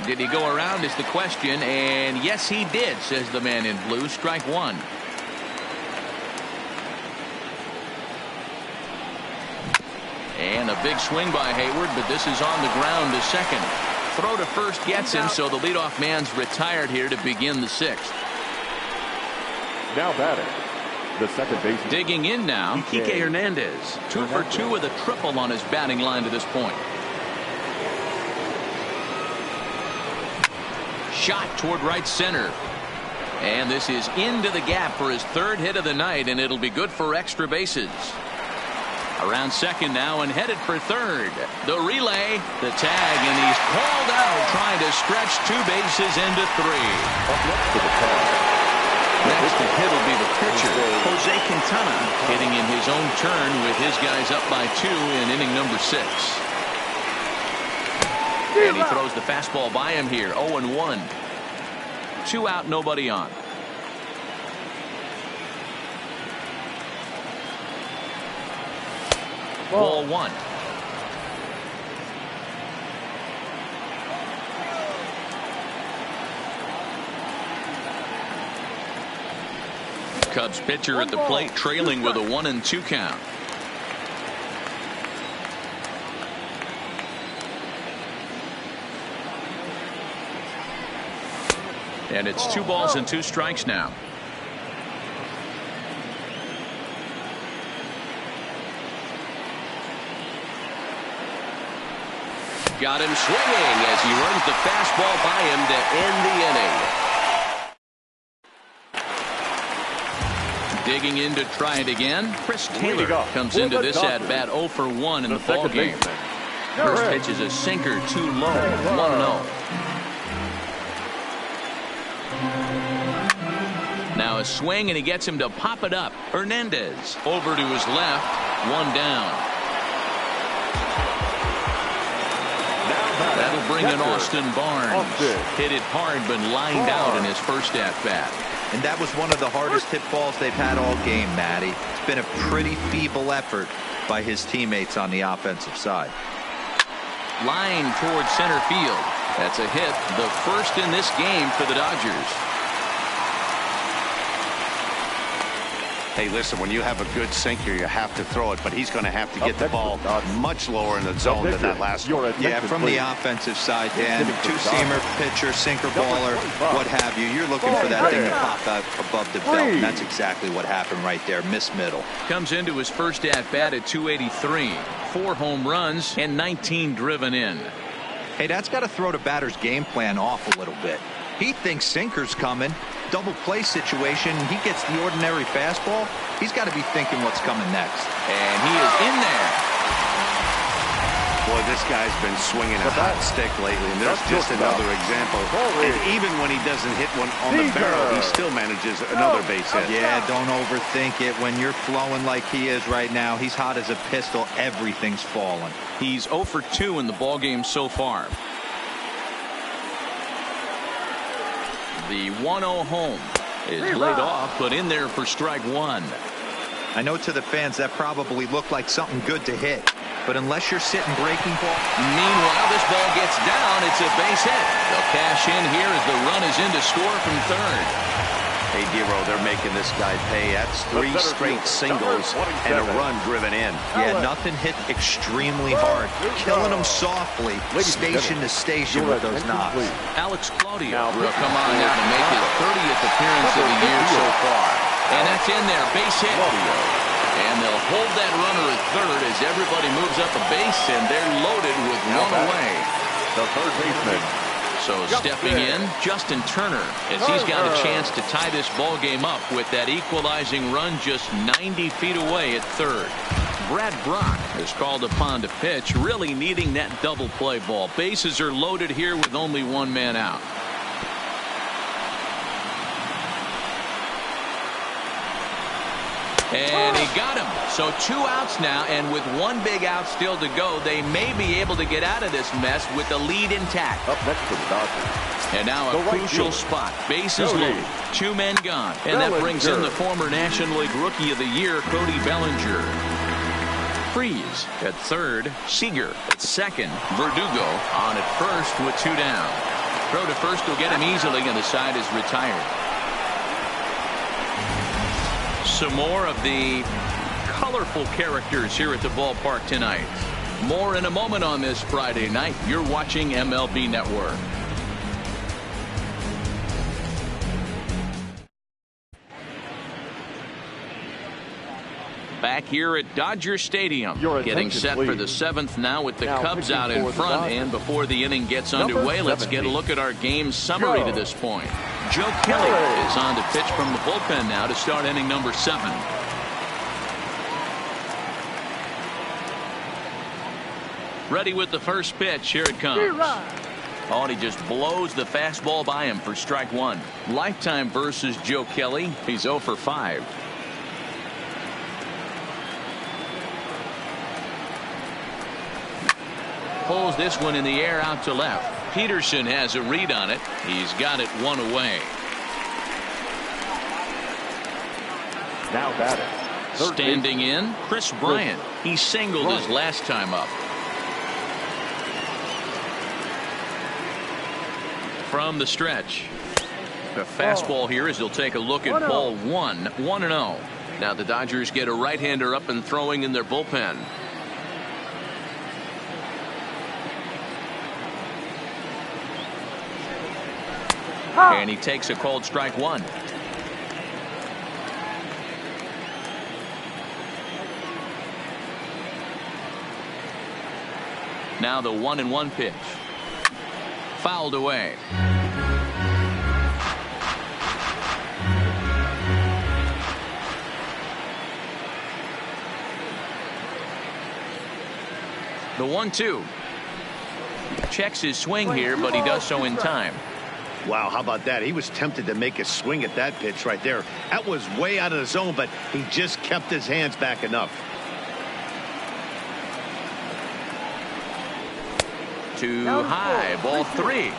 Did he go around is the question, and yes he did, says the man in blue. Strike 1. And a big swing by Hayward, but this is on the ground to second. Throw to first gets him, so the leadoff man's retired here to begin the 6th. Now batting, the second baseman. Digging in now, Kike Hernandez. 2 for 2 with a triple on his batting line to this point. Shot toward right center. And this is into the gap for his 3rd hit of the night, and it'll be good for extra bases. Around second now and headed for 3rd. The relay, the tag, and he's called out trying to stretch 2 bases into 3. Next to hit will be the pitcher, Jose Quintana, hitting in his own turn with his guys up by 2 in inning number 6. And he throws the fastball by him here. 0-1. 2 out, nobody on. Ball 1. Cubs pitcher at the plate, trailing with a 1-2 count. And it's 2 balls and 2 strikes now. Got him swinging as he runs the fastball by him to end the inning. Digging in to try it again. Chris Taylor comes into this at bat 0 for 1 in the ball game. First pitch is a sinker, too low. 1-0. Now a swing, and he gets him to pop it up. Hernandez over to his left. 1 down. That'll bring in Austin Barnes. Hit it hard, but lined out in his first at-bat. And that was one of the hardest hit balls they've had all game, Matty. It's been a pretty feeble effort by his teammates on the offensive side. Line towards center field. That's a hit, the first in this game for the Dodgers. Hey, listen, when you have a good sinker, you have to throw it, but he's going to have to get the ball much lower in the zone than that last one. Yeah, from the offensive side, Dan, 2-seamer, pitcher, sinker baller, what have you. You're looking for that thing to pop out above the belt, and that's exactly what happened right there. Miss middle. Comes into his first at-bat at 283. 4 home runs and 19 driven in. Hey, that's got to throw the batter's game plan off a little bit. He thinks sinker's coming. Double play situation. He gets the ordinary fastball. He's got to be thinking what's coming next. And he is in there. Boy, this guy's been swinging a hot stick lately, and there's just another example. And even when he doesn't hit one on the barrel, he still manages another base hit. Yeah, don't overthink it. When you're flowing like he is right now, he's hot as a pistol. Everything's falling. He's 0 for 2 in the ballgame so far. The 1-0 home is laid off, but in there for strike 1. I know to the fans that probably looked like something good to hit, but unless you're sitting breaking ball. Meanwhile, this ball gets down. It's a base hit. They'll cash in here as the run is in to score from third. Hey, Dero, they're making this guy pay. That's 3 straight singles and a run driven in. Yeah, nothing hit extremely hard. Killing them softly, station to station with those knocks. Alex Claudio will come on now to make his 30th appearance of the year so far. And that's in there, base hit. And they'll hold that runner at third as everybody moves up a base, and they're loaded with one away. The third baseman. So stepping in, Justin Turner, as he's got a chance to tie this ball game up with that equalizing run just 90 feet away at third. Brad Brock is called upon to pitch, really needing that double play ball. Bases are loaded here with only one man out. And he got him. So 2 outs now, and with 1 big out still to go, they may be able to get out of this mess with the lead intact. Up next for the Dodgers. And now a crucial spot. Bases loaded. 2 men gone. And that brings in the former National League Rookie of the Year, Cody Bellinger. Freeze at third. Seager at second. Verdugo on at first with 2 down. Throw to first will get him easily, and the side is retired. Some more of the colorful characters here at the ballpark tonight. More in a moment on this Friday night. You're watching MLB Network. Back here at Dodger Stadium, getting set for the 7th now with the Cubs out in front. And before the inning gets underway, let's get a look at our game summary to this point. Joe Kelly is on to pitch from the bullpen now to start inning number 7. Ready with the first pitch. Here it comes. Oh, and he just blows the fastball by him for strike 1. Lifetime versus Joe Kelly. He's 0 for 5. Pulls this one in the air out to left. Peterson has a read on it. He's got it 1 away. Now batting. Standing in, Chris Bryant. He singled his last time up. From the stretch. The fastball here as he'll take a look at ball 1. 1-0. Now the Dodgers get a right-hander up and throwing in their bullpen. And he takes a called strike 1. Now the 1-1 pitch. Fouled away. The 1-2. Checks his swing here, but he does so in time. Wow, how about that? He was tempted to make a swing at that pitch right there. That was way out of the zone, but he just kept his hands back enough. Too high. Ball 3.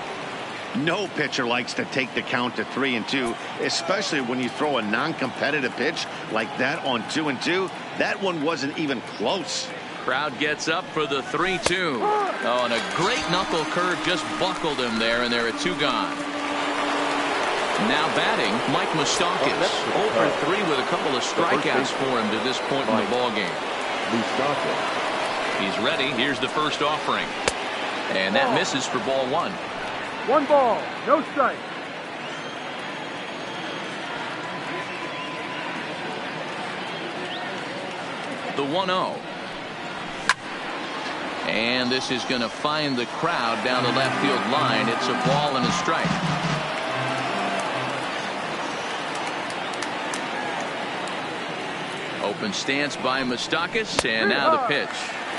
No pitcher likes to take the count to 3-2, especially when you throw a non-competitive pitch like that on 2-2. That one wasn't even close. Crowd gets up for the 3-2. Oh, and a great knuckle curve just buckled him there, and there are 2 gone. Now batting, Mike Moustakas. 0 for 3 with a couple of strikeouts for him to this point in the ballgame. He's ready. Here's the first offering. And that misses for ball 1. 1 ball, no strike. The 1-0. And this is going to find the crowd down the left field line. It's a ball and a strike. Open stance by Moustakas, and now the pitch.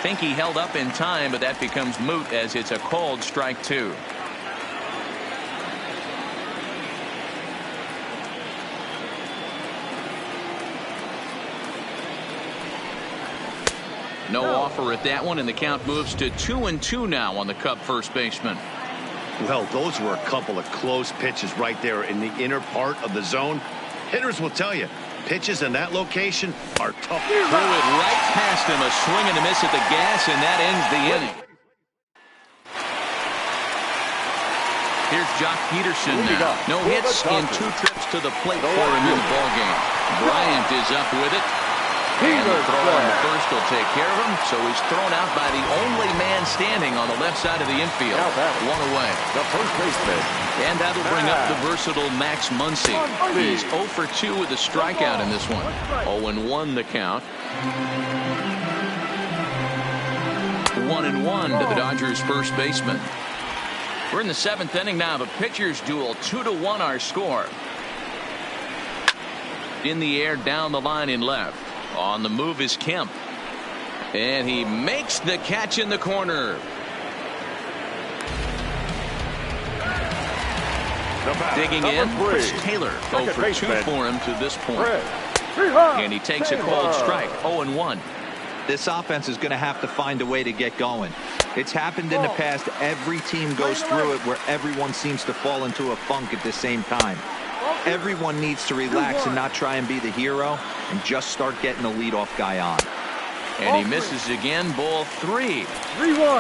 Think he held up in time, but that becomes moot as it's a called strike 2. No offer at that one, and the count moves to 2-2 now on the Cub first baseman. Well, those were a couple of close pitches right there in the inner part of the zone. Hitters will tell you, Pitches in that location are tough. Threw it right past him. A swing and a miss at the gas, and that ends the inning. Here's Jock Peterson now. No hits in 2 trips to the plate for him in the ballgame. Bryant is up with it. And the throw on the first will take care of him. So he's thrown out by the only man standing on the left side of the infield. 1 away. The first baseman. And that'll bring up the versatile Max Muncy. He's 0 for 2 with a strikeout in this one. 0-1 the count. 1-1 to the Dodgers first baseman. We're in the 7th inning now. The pitchers duel. 2-1 our score. In the air down the line in left. On the move is Kemp. And he makes the catch in the corner. Digging in, Chris Taylor. 0 for 2 for him to this point. And he takes a cold strike. 0-1. This offense is going to have to find a way to get going. It's happened in the past. Every team goes through it where everyone seems to fall into a funk at the same time. Everyone needs to relax and not try and be the hero and just start getting the leadoff guy on. And he misses again. Ball 3.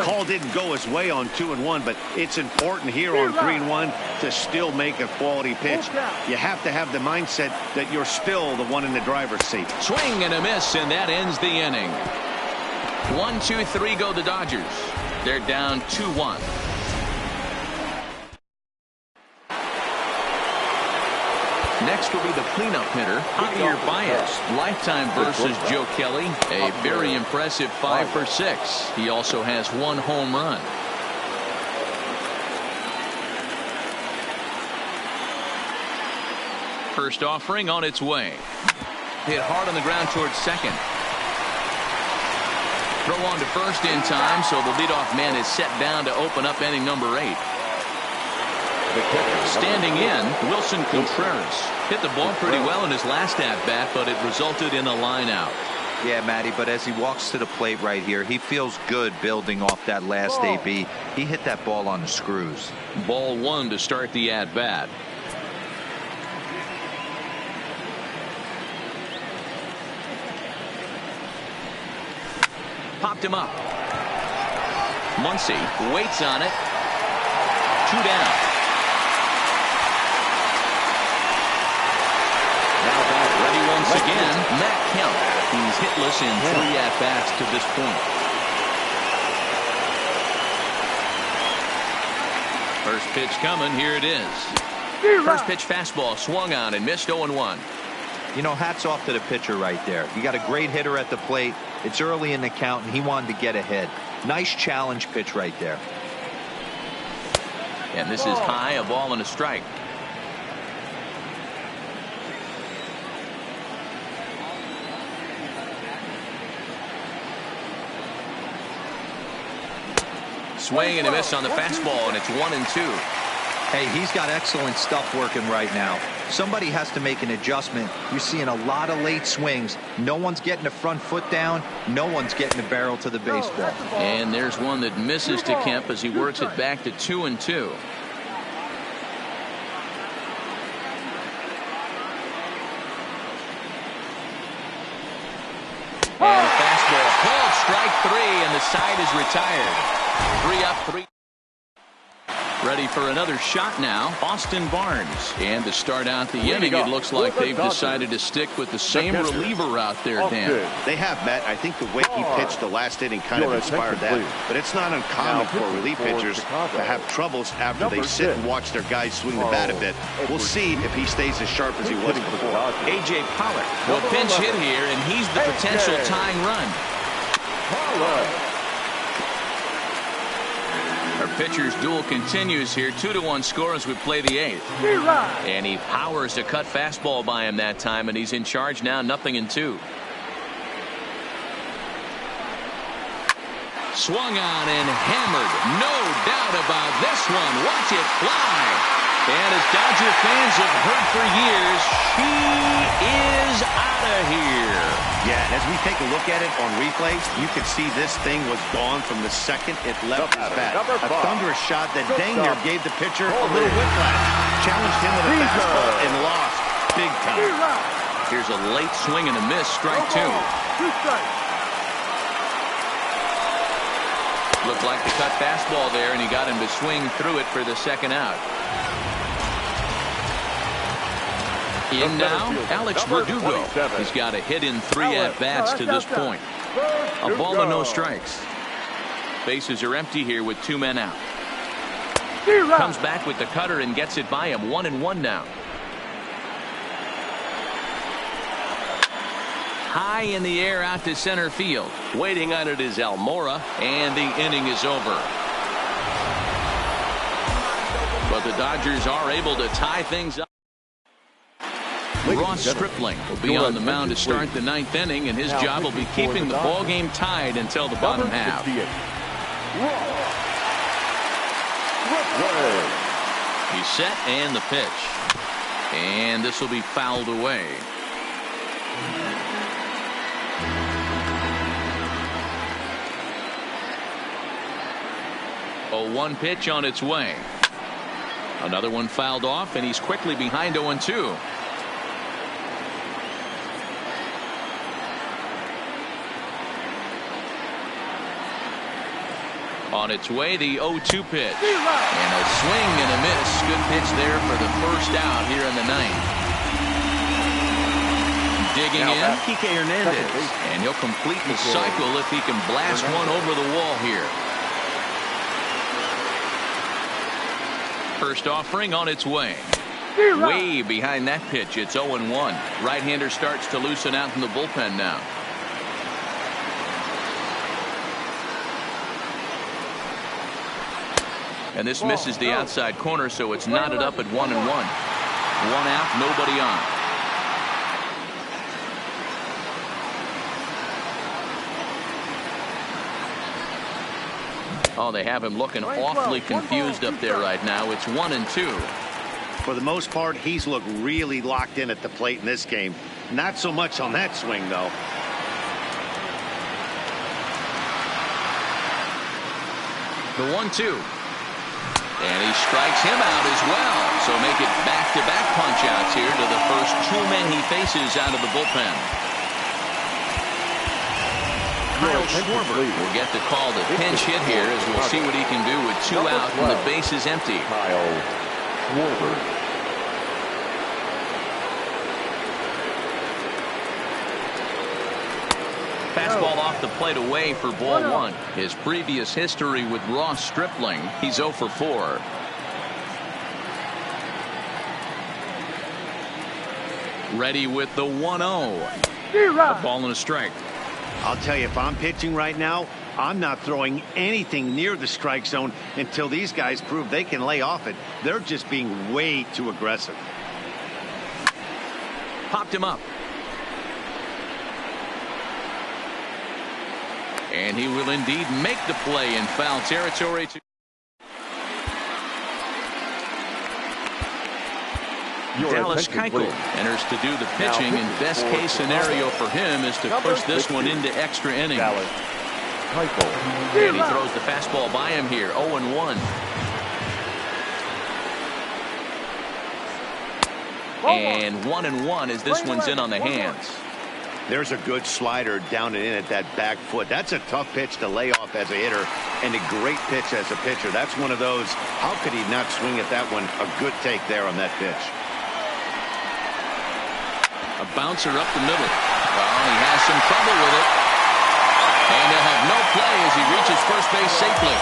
Call didn't go his way on 2-1, but it's important here on 3-1 to still make a quality pitch. You have to have the mindset that you're still the one in the driver's seat. Swing and a miss, and that ends the inning. 1, 2, 3 go the Dodgers. They're down 2-1. Next will be the cleanup hitter, Javier Baez. Lifetime versus Joe Kelly. A very impressive 5 for 6. He also has 1 home run. First offering on its way. Hit hard on the ground towards second. Throw on to first in time, so the leadoff man is set down to open up inning number 8. Standing in, Wilson Contreras. Hit the ball pretty well in his last at-bat, but it resulted in a line out. Yeah, Matty, but as he walks to the plate right here, he feels good building off that last AB. He hit that ball on the screws. Ball 1 to start the at-bat. Popped him up. Muncy waits on it. 2 down. Ready once again, Matt Kemp. He's hitless in 3 at-bats to this point. First pitch coming. Here it is. First pitch fastball swung on and missed. 0-1. You know, hats off to the pitcher right there. You got a great hitter at the plate. It's early in the count, and he wanted to get ahead. Nice challenge pitch right there. And this is high, a ball and a strike. Swing and a miss on the fastball, and it's 1-2. Hey, he's got excellent stuff working right now. Somebody has to make an adjustment. You're seeing a lot of late swings. No one's getting the front foot down. No one's getting the barrel to the baseball. And there's one that misses to Kemp as he works it back to 2-2. And fastball called strike 3, and the side is retired. 3 up, 3. Ready for another shot now, Austin Barnes. And to start out the inning, it looks like they've decided to stick with the same reliever out there, Dan. They have, Matt. I think the way he pitched the last inning kind of inspired that. But it's not uncommon for relief pitchers to have troubles after they sit and watch their guys swing the bat a bit. We'll see if he stays as sharp as he was before. A.J. Pollock will pinch hit here, and he's the potential tying run. Our pitcher's duel continues here. 2-1 score as we play the 8th. And he powers a cut fastball by him that time, and he's in charge now, 0-2. Swung on and hammered. No doubt about this one. Watch it fly. And as Dodger fans have heard for years, she is out of here. Yeah, and as we take a look at it on replay, you can see this thing was gone from the second it left his bat. A thunderous shot that dang near gave the pitcher a little whiplash. Challenged him with a fastball and lost big time. Here's a late swing and a miss. Strike two. 2 strikes. Looked like the cut fastball there, and he got him to swing through it for the second out. In now, Alex Verdugo. He's got a hit in 3 at-bats to this point. A ball and no strikes. Bases are empty here with 2 men out. Comes back with the cutter and gets it by him. 1-1 now. High in the air out to center field. Waiting on it is Almora. And the inning is over. But the Dodgers are able to tie things up. Ross Stripling will be on the mound to start the 9th inning, and his job will be keeping the ball game tied until the bottom half. He's set and the pitch. And this will be fouled away. A 1 pitch on its way. Another one fouled off, and he's quickly behind 0-2. On its way, the 0-2 pitch. And a swing and a miss. Good pitch there for the first out here in the 9th. Digging in, Kike Hernandez. And he'll complete the cycle if he can blast one over the wall here. First offering on its way. Way behind that pitch. It's 0-1. Right-hander starts to loosen out in the bullpen now. And this misses the outside corner, so it's knotted up at 1-1. 1 out, nobody on. Oh, they have him looking awfully confused up there right now. It's 1-2. For the most part, he's looked really locked in at the plate in this game. Not so much on that swing, though. The 1-2. And he strikes him out as well. So make it back-to-back punch-outs here to the first 2 men he faces out of the bullpen. Kyle Schwarber will get the call to pinch hit here as we'll see what he can do with 2 out and the base is empty. Kyle Schwarber. Fastball off the plate away for ball 1. His previous history with Ross Stripling, he's 0 for 4. Ready with the 1-0. A ball and a strike. I'll tell you, if I'm pitching right now, I'm not throwing anything near the strike zone until these guys prove they can lay off it. They're just being way too aggressive. Popped him up. And he will indeed make the play in foul territory. Dallas Keuchel enters to do the pitching, and best case scenario for him is to push this one into extra innings. And he throws the fastball by him here. 0-1. And 1-1 as this one's in on the hands. There's a good slider down and in at that back foot. That's a tough pitch to lay off as a hitter, and a great pitch as a pitcher. That's one of those, how could he not swing at that one? A good take there on that pitch. A bouncer up the middle. Well, he has some trouble with it. And he'll have no play as he reaches first base safely.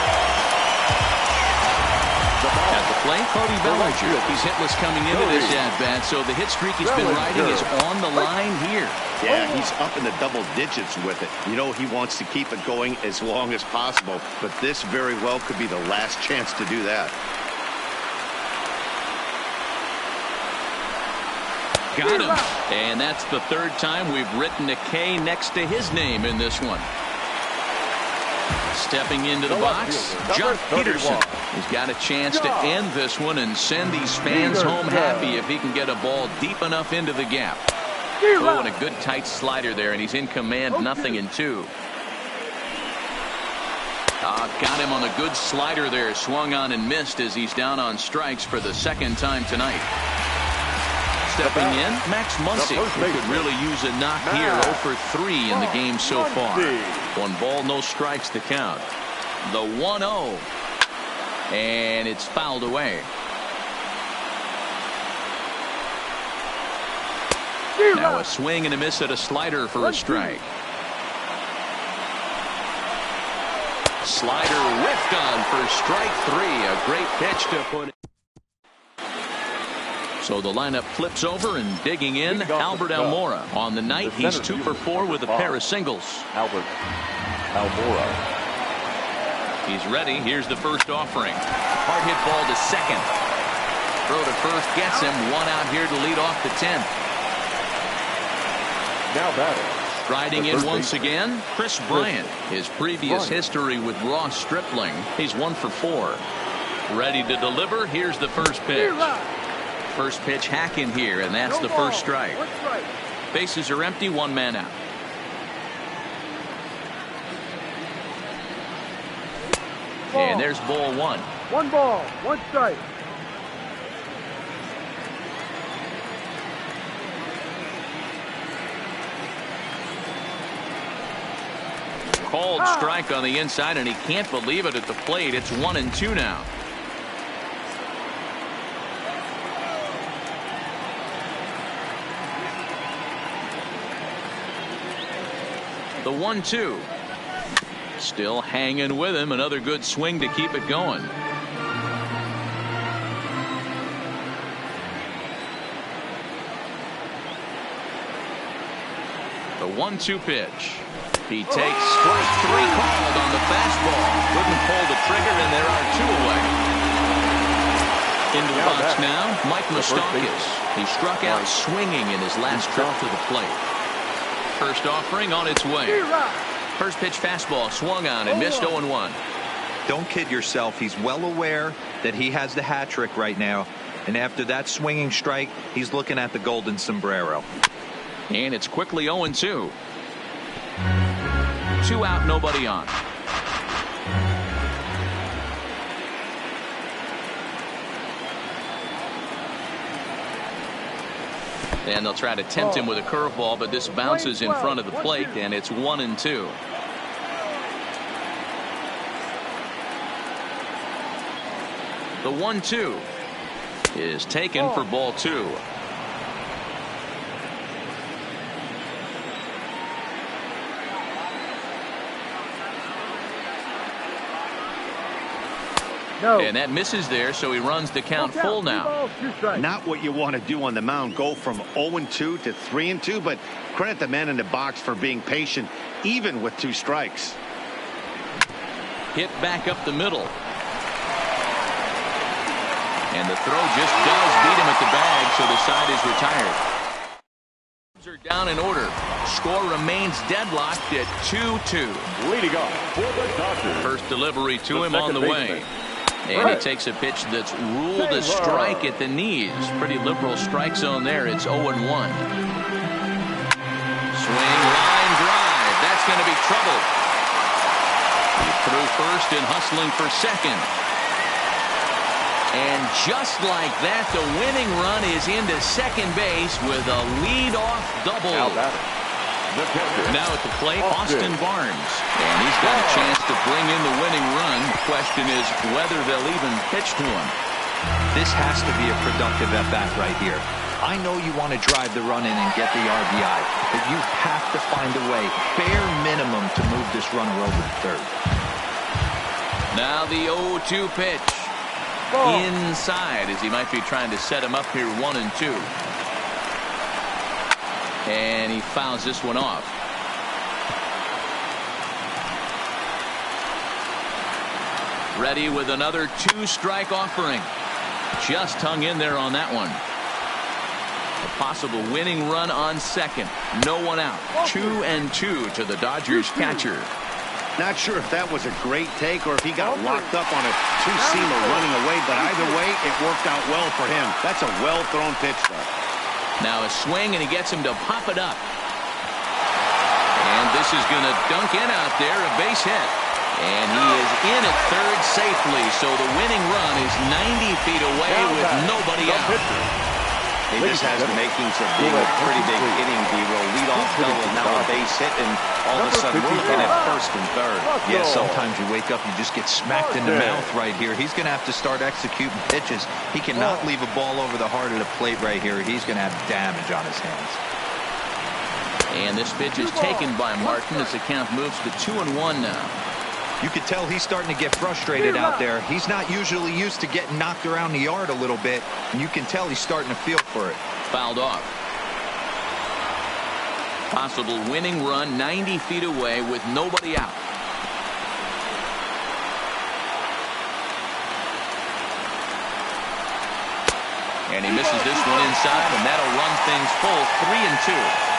At the plate, Cody Bellinger. He's hitless coming into this at-bat, so the hit streak he's been riding is on the line here. Yeah, he's up in the double digits with it. You know, he wants to keep it going as long as possible, but this very well could be the last chance to do that. Got him. And that's the 3rd time we've written a K next to his name in this one. Stepping into the box, Jock Peterson. He's got a chance to end this one and send these fans home happy if he can get a ball deep enough into the gap. Oh, and a good tight slider there, and he's in command, 0-2. Got him on a good slider there, swung on and missed as he's down on strikes for the 2nd time tonight. stepping in, Max Muncy, who could really use a knock here. 0 for 3 in the game so far. 1 ball, no strikes to count. The 1-0. And it's fouled away. Now a swing and a miss at a slider for a strike. Slider whiffed on for strike 3. A great pitch to put it. So the lineup flips over, and digging in, Albert Almora. On the night, he's 2 for 4 with a pair of singles. Albert Almora. He's ready. Here's the first offering. Hard hit ball to second. Throw to first gets him. 1 out here to lead off the 10th. Now batting. Riding in once again, Chris Bryant. His previous history with Ross Stripling. He's 1 for 4. Ready to deliver. Here's the first pitch. First pitch hacking here, and that's the first strike. Bases are empty, 1 man out. And there's ball 1. 1 ball, 1 strike. Called strike on the inside, and he can't believe it at the plate. It's 1-2 now. The 1-2. Still hanging with him. Another good swing to keep it going. The 1-2 pitch. He takes strike 3 called on the fastball. Couldn't pull the trigger, and there are 2 away. Into the box now, Mike Moustakas. He struck out swinging in his last trip to the plate. First offering on its way. First pitch fastball swung on and missed 0-1. Don't kid yourself. He's well aware that he has the hat trick right now. And after that swinging strike, he's looking at the golden sombrero. And it's quickly 0-2. 2 out, nobody on. And they'll try to tempt him with a curveball, but this bounces in front of the plate, and it's 1-2. The 1-2 is taken for ball 2. And that misses there, so he runs the count full now. Not what you want to do on the mound, go from 0-2 to 3-2, but credit the man in the box for being patient, even with 2 strikes. Hit back up the middle. And the throw just does beat him at the bag, so the side is retired. Are down in order. Score remains deadlocked at 2-2. Leading off for the Dodgers. First delivery to him on the way. And he takes a pitch that's ruled a strike at the knees. Pretty liberal strike zone there. It's 0-1. Swing, line drive. That's going to be trouble. He threw first and hustling for second. And just like that, the winning run is into second base with a lead-off double. Now at the plate, Austin Barnes. And he's got a chance to bring in the winning run. The question is whether they'll even pitch to him. This has to be a productive at-bat right here. I know you want to drive the run in and get the RBI, but you have to find a way, bare minimum, to move this runner over to third. Now the 0-2 pitch. Inside, as he might be trying to set him up here 1-2. And he fouls this one off. Ready with another 2-strike offering. Just hung in there on that one. A possible winning run on second. No one out. 2-2 to the Dodgers catcher. Not sure if that was a great take or if he got locked up on a 2-seamer running away, but either way, it worked out well for him. That's a well-thrown pitch, though. Now a swing, and he gets him to pop it up. And this is going to dunk in out there, a base hit. And he is in at third safely, so the winning run is 90 feet away with nobody out. This has the makings of being a pretty big inning, D-Roll. Leadoff double, now a base hit, and all of a sudden we're looking at first and third. Yeah, sometimes you wake up, you just get smacked in the mouth right here. He's going to have to start executing pitches. He cannot leave a ball over the heart of the plate right here. He's going to have damage on his hands. And this pitch is taken by Martin as the count moves to 2-1 now. You can tell he's starting to get frustrated out there. He's not usually used to getting knocked around the yard a little bit, and you can tell he's starting to feel for it. Fouled off. Possible winning run 90 feet away with nobody out. And he misses this one inside, and that'll run things full 3-2.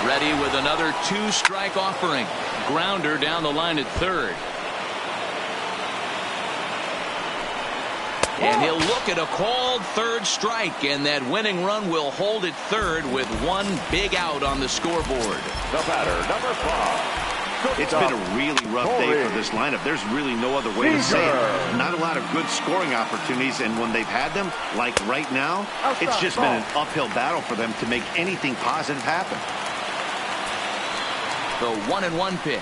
Ready with another 2-strike offering. Grounder down the line at third. And he'll look at a called third strike, and that winning run will hold at third with one big out on the scoreboard. The batter, number 5. It's been a really rough day for this lineup. There's really no other way to say it. Not a lot of good scoring opportunities, and when they've had them, like right now, it's just been an uphill battle for them to make anything positive happen. The 1-1 pitch.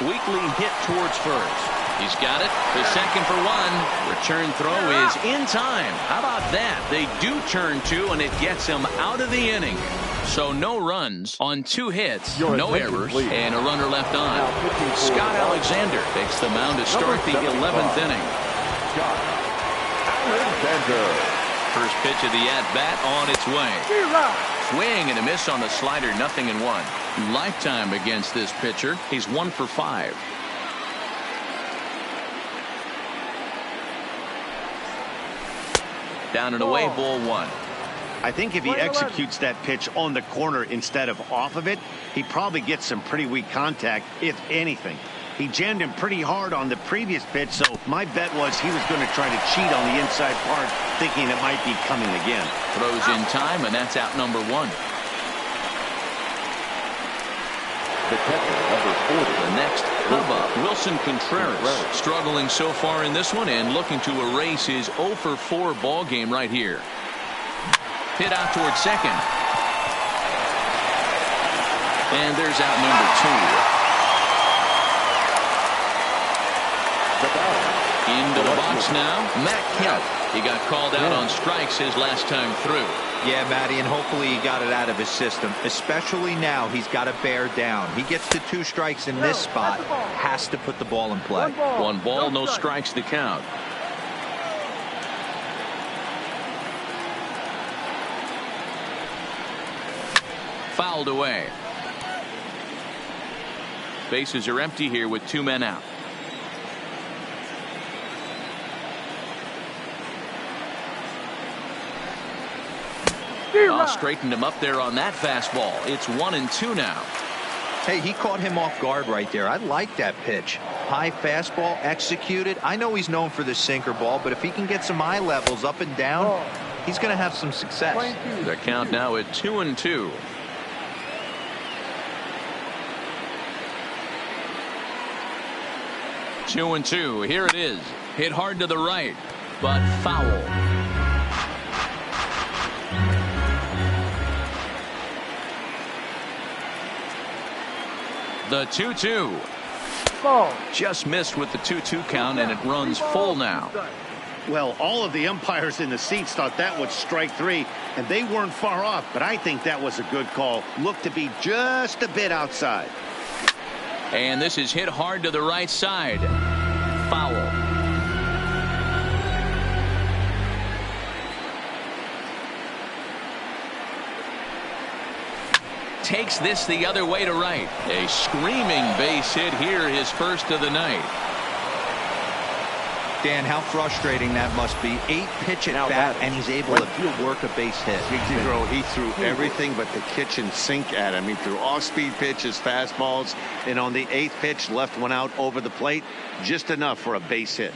Weakly hit towards first. He's got it. The second for one. Return throw is in time. How about that? They do turn 2, and it gets him out of the inning. So no runs on 2 hits, no errors, and a runner left on. Scott Alexander takes the mound to start the 11th inning. Scott Alexander. First pitch of the at-bat on its way. Swing and a miss on the slider, 0-1. Lifetime against this pitcher. He's 1 for 5. Down and away, ball 1. I think if he executes that pitch on the corner instead of off of it, he probably gets some pretty weak contact, if anything. He jammed him pretty hard on the previous pitch, so my bet was he was going to try to cheat on the inside part, thinking it might be coming again. Throws in time, and that's out number 1. The catcher, number 40. The next up, Wilson Contreras, struggling so far in this one and looking to erase his 0 for 4 ball game right here. Hit out towards second. And there's out number 2. Into the box now, Matt Kemp. He got called out on strikes his last time through. Yeah, Matty, and hopefully he got it out of his system. Especially now, he's got to bear down. He gets to 2 strikes in this spot, has to put the ball in play. 1 ball, no strikes to count. Fouled away. Bases are empty here with 2 men out. Straightened him up there on that fastball. It's 1-2 now. Hey, he caught him off guard right there. I like that pitch. High fastball executed. I know he's known for the sinker ball, but if he can get some eye levels up and down, he's going to have some success. The count now at 2-2. Two and two. Here it is. Hit hard to the right, but foul. The 2-2. Just missed with the 2-2 count, and it runs full now. Well, all of the umpires in the seats thought that was strike 3, and they weren't far off, but I think that was a good call. Looked to be just a bit outside. And this is hit hard to the right side. Foul. Takes this the other way to right. A screaming base hit here, his first of the night. Dan, how frustrating that must be. 8 pitch at bat, and he's able to work a base hit. He threw everything but the kitchen sink at him. He threw off-speed pitches, fastballs, and on the 8th pitch, left one out over the plate. Just enough for a base hit.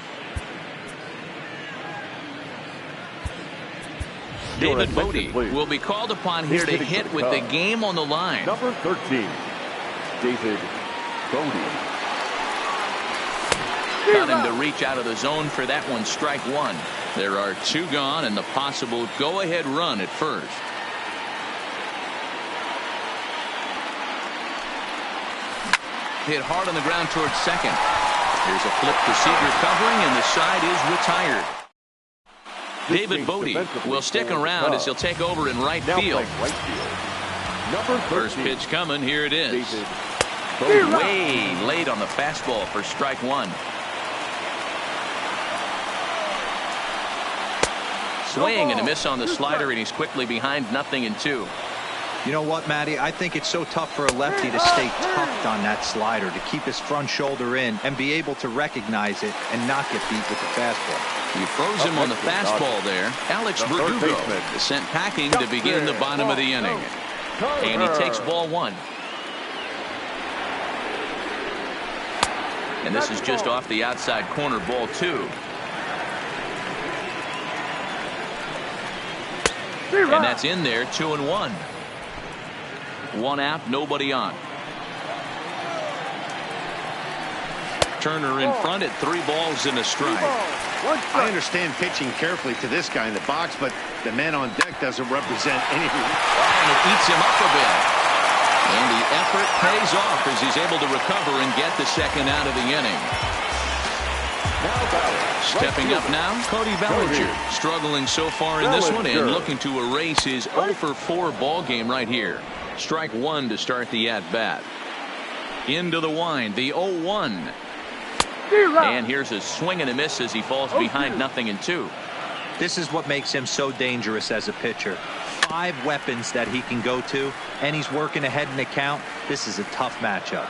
David Bodie will be called upon here to hit with the game on the line. Number 13, David Bodie. Got him to reach out of the zone for that one. Strike one. There are two gone and the possible go-ahead run at first. Hit hard on the ground towards second. Here's a flip to Seager covering, and the side is retired. David Bodie will stick around as he'll take over in right field. First pitch coming. Here it is. Way late on the fastball for strike one. Swing and a miss on the slider, and he's quickly behind 0-2. You know what, Matty? I think it's so tough for a lefty to stay tucked on that slider, to keep his front shoulder in and be able to recognize it and not get beat with the fastball. You froze him on the fastball there. Alex Verdugo is sent packing to begin the bottom of the inning. And he takes ball one. And this is just off the outside corner, ball two. And that's in there, 2-1. One out, nobody on. Turner in front at 3 balls and a strike. I understand pitching carefully to this guy in the box, but the man on deck doesn't represent anything. And it eats him up a bit. And the effort pays off as he's able to recover and get the second out of the inning. Stepping up now, Cody Bellinger, struggling so far in this one and looking to erase his 0-for-4 ball game right here. Strike one to start the at-bat. Into the wind, the 0-1. And here's a swing and a miss as he falls behind 0-2. This is what makes him so dangerous as a pitcher. 5 weapons that he can go to, and he's working ahead in the count. This is a tough matchup.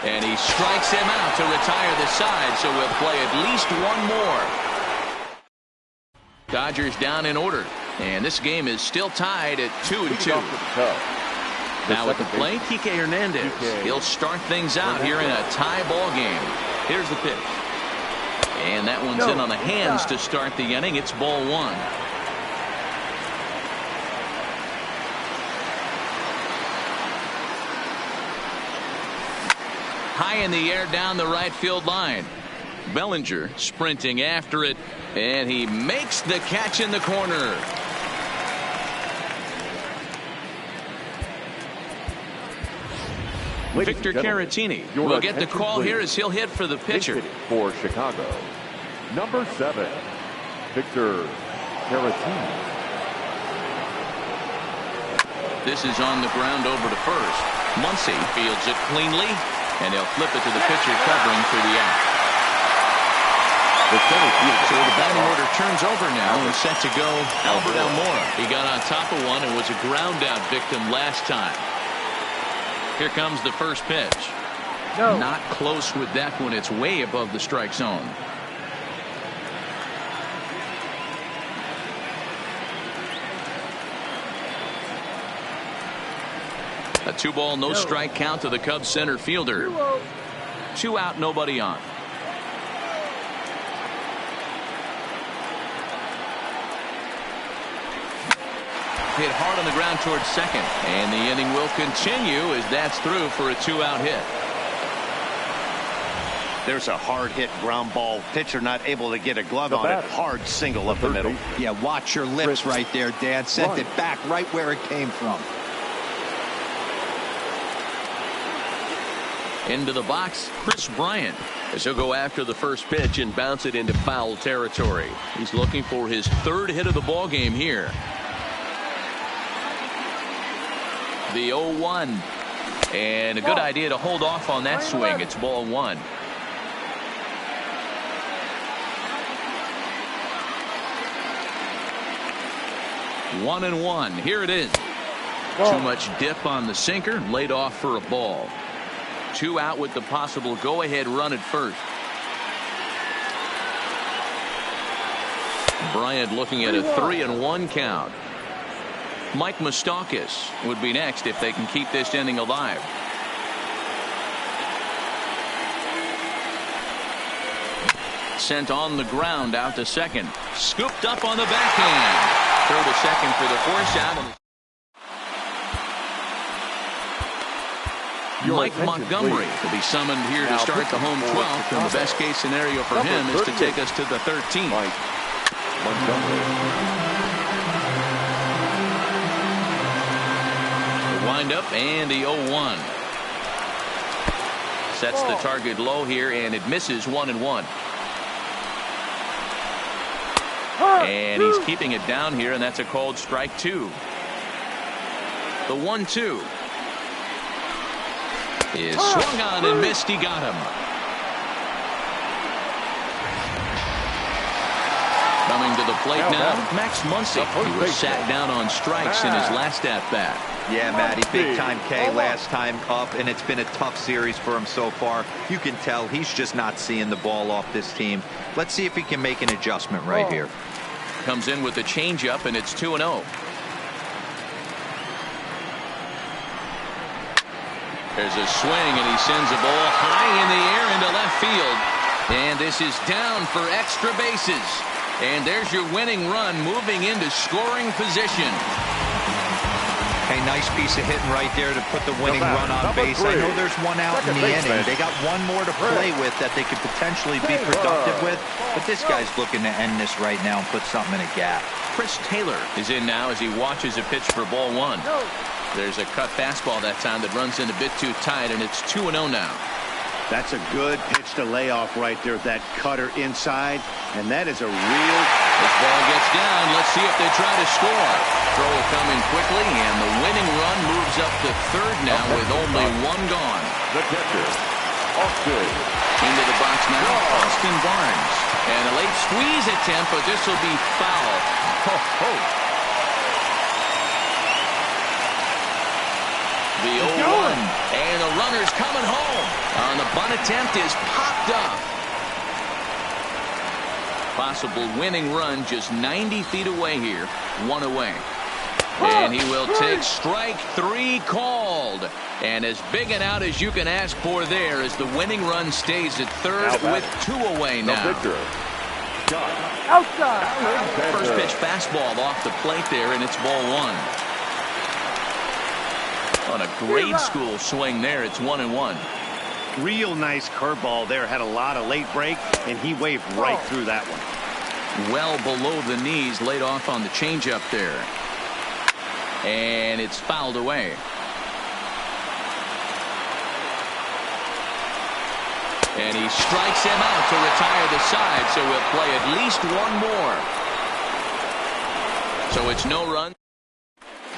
And he strikes him out to retire the side, so we'll play at least one more. Dodgers down in order, and this game is still tied at 2-2. Now at the plate, Kike Hernandez. He'll start things out here in a tie ball game. Here's the pitch. And that one's in on the hands to start the inning. It's ball one. High in the air down the right field line. Bellinger sprinting after it, and he makes the catch in the corner. Victor Caratini will get the call here as he'll hit for the pitcher. For Chicago, number 7, Victor Caratini. This is on the ground over to first. Muncy fields it cleanly, and he'll flip it to the pitcher covering for the out. So the batting order turns over now and set to go Albert Almora. He got on top of one and was a ground out victim last time. Here comes the first pitch. Not close with that one. It's way above the strike zone. A 2-ball, no strike count to the Cubs center fielder. 2 out, nobody on. Hit hard on the ground towards second, and the inning will continue as that's through for a 2-out hit. There's a hard hit ground ball. Pitcher not able to get a glove on it. Hard single up the middle. Yeah, watch your lips right there, Dan. Sent it back right where it came from. Into the box, Chris Bryant, as he'll go after the first pitch and bounce it into foul territory. He's looking for his 3rd hit of the ball game here. The 0-1, and a good idea to hold off on that swing. It's ball one. One and one. Here it is. Too much dip on the sinker, laid off for a ball. 2 out with the possible go-ahead run at first. Bryant looking at a 3-1 count. Mike Moustakas would be next if they can keep this inning alive. Sent on the ground out to second. Scooped up on the backhand. Throw to second for the force out. Mike Montgomery will be summoned here to start the home 12th, and the best case scenario for him is to take us to the 13th. Mike Montgomery. The windup and the 0-1. Sets the target low here, and it misses 1-1. And he's keeping it down here, and that's a called strike 2. The 1-2 is swung on and missed. He got him. Coming to the plate now, Max Muncy, who was sat down on strikes in his last at-bat. Yeah, Matty, big-time K last time up, and it's been a tough series for him so far. You can tell he's just not seeing the ball off this team. Let's see if he can make an adjustment right here. Comes in with a changeup, and it's 2-0. There's a swing, and he sends a ball high in the air into left field. And this is down for extra bases. And there's your winning run moving into scoring position. Hey, nice piece of hitting right there to put the winning run on base. I know there's one out in the inning. They got one more to play with that they could potentially be productive with. But this guy's looking to end this right now and put something in a gap. Chris Taylor is in now as he watches a pitch for ball 1. There's a cut fastball that time that runs in a bit too tight, and it's 2-0 now. That's a good pitch to lay off right there, that cutter inside, and that is a real... This ball gets down. Let's see if they try to score. Throw it coming quickly, and the winning run moves up to third now with only one gone. The catcher, Austin. Into the box now, Austin Barnes. And a late squeeze attempt, but this will be foul. Ho-ho. The 0-1, and the runner's coming home. On the bunt attempt is popped up. Possible winning run just 90 feet away here. 1 away. And he will take strike 3 called. And as big an out as you can ask for there as the winning run stays at third with 2 away now. Outside. First pitch fastball off the plate there, and it's ball 1. On a grade school swing there, it's 1-1. Real nice curveball there. Had a lot of late break, and he waved right through that one. Well below the knees, laid off on the changeup there. And it's fouled away. And he strikes him out to retire the side, so we'll play at least one more. So it's no run.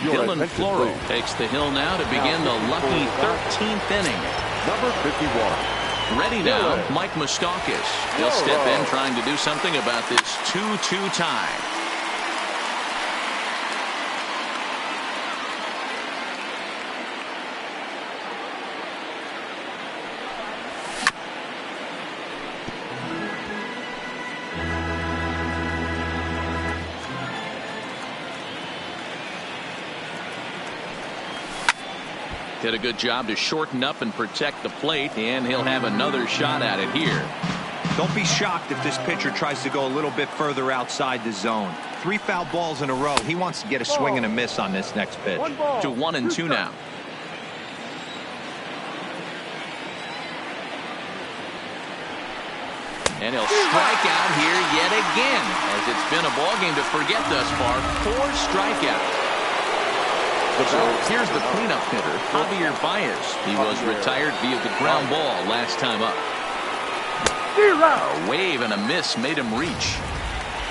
Dylan Floro takes the hill now to begin the lucky 13th inning. Number 51. Ready now, Mike Moustakas. He'll step in trying to do something about this 2-2 tie. Did a good job to shorten up and protect the plate, and he'll have another shot at it here. Don't be shocked if this pitcher tries to go a little bit further outside the zone. 3 foul balls in a row. He wants to get a swing and a miss on this next pitch. To 1-2 now. And he'll strike out here yet again, as it's been a ballgame to forget thus far. 4 strikeouts. So here's the cleanup hitter, Javier Baez. He was retired via the ground ball last time up. A wave and a miss made him reach.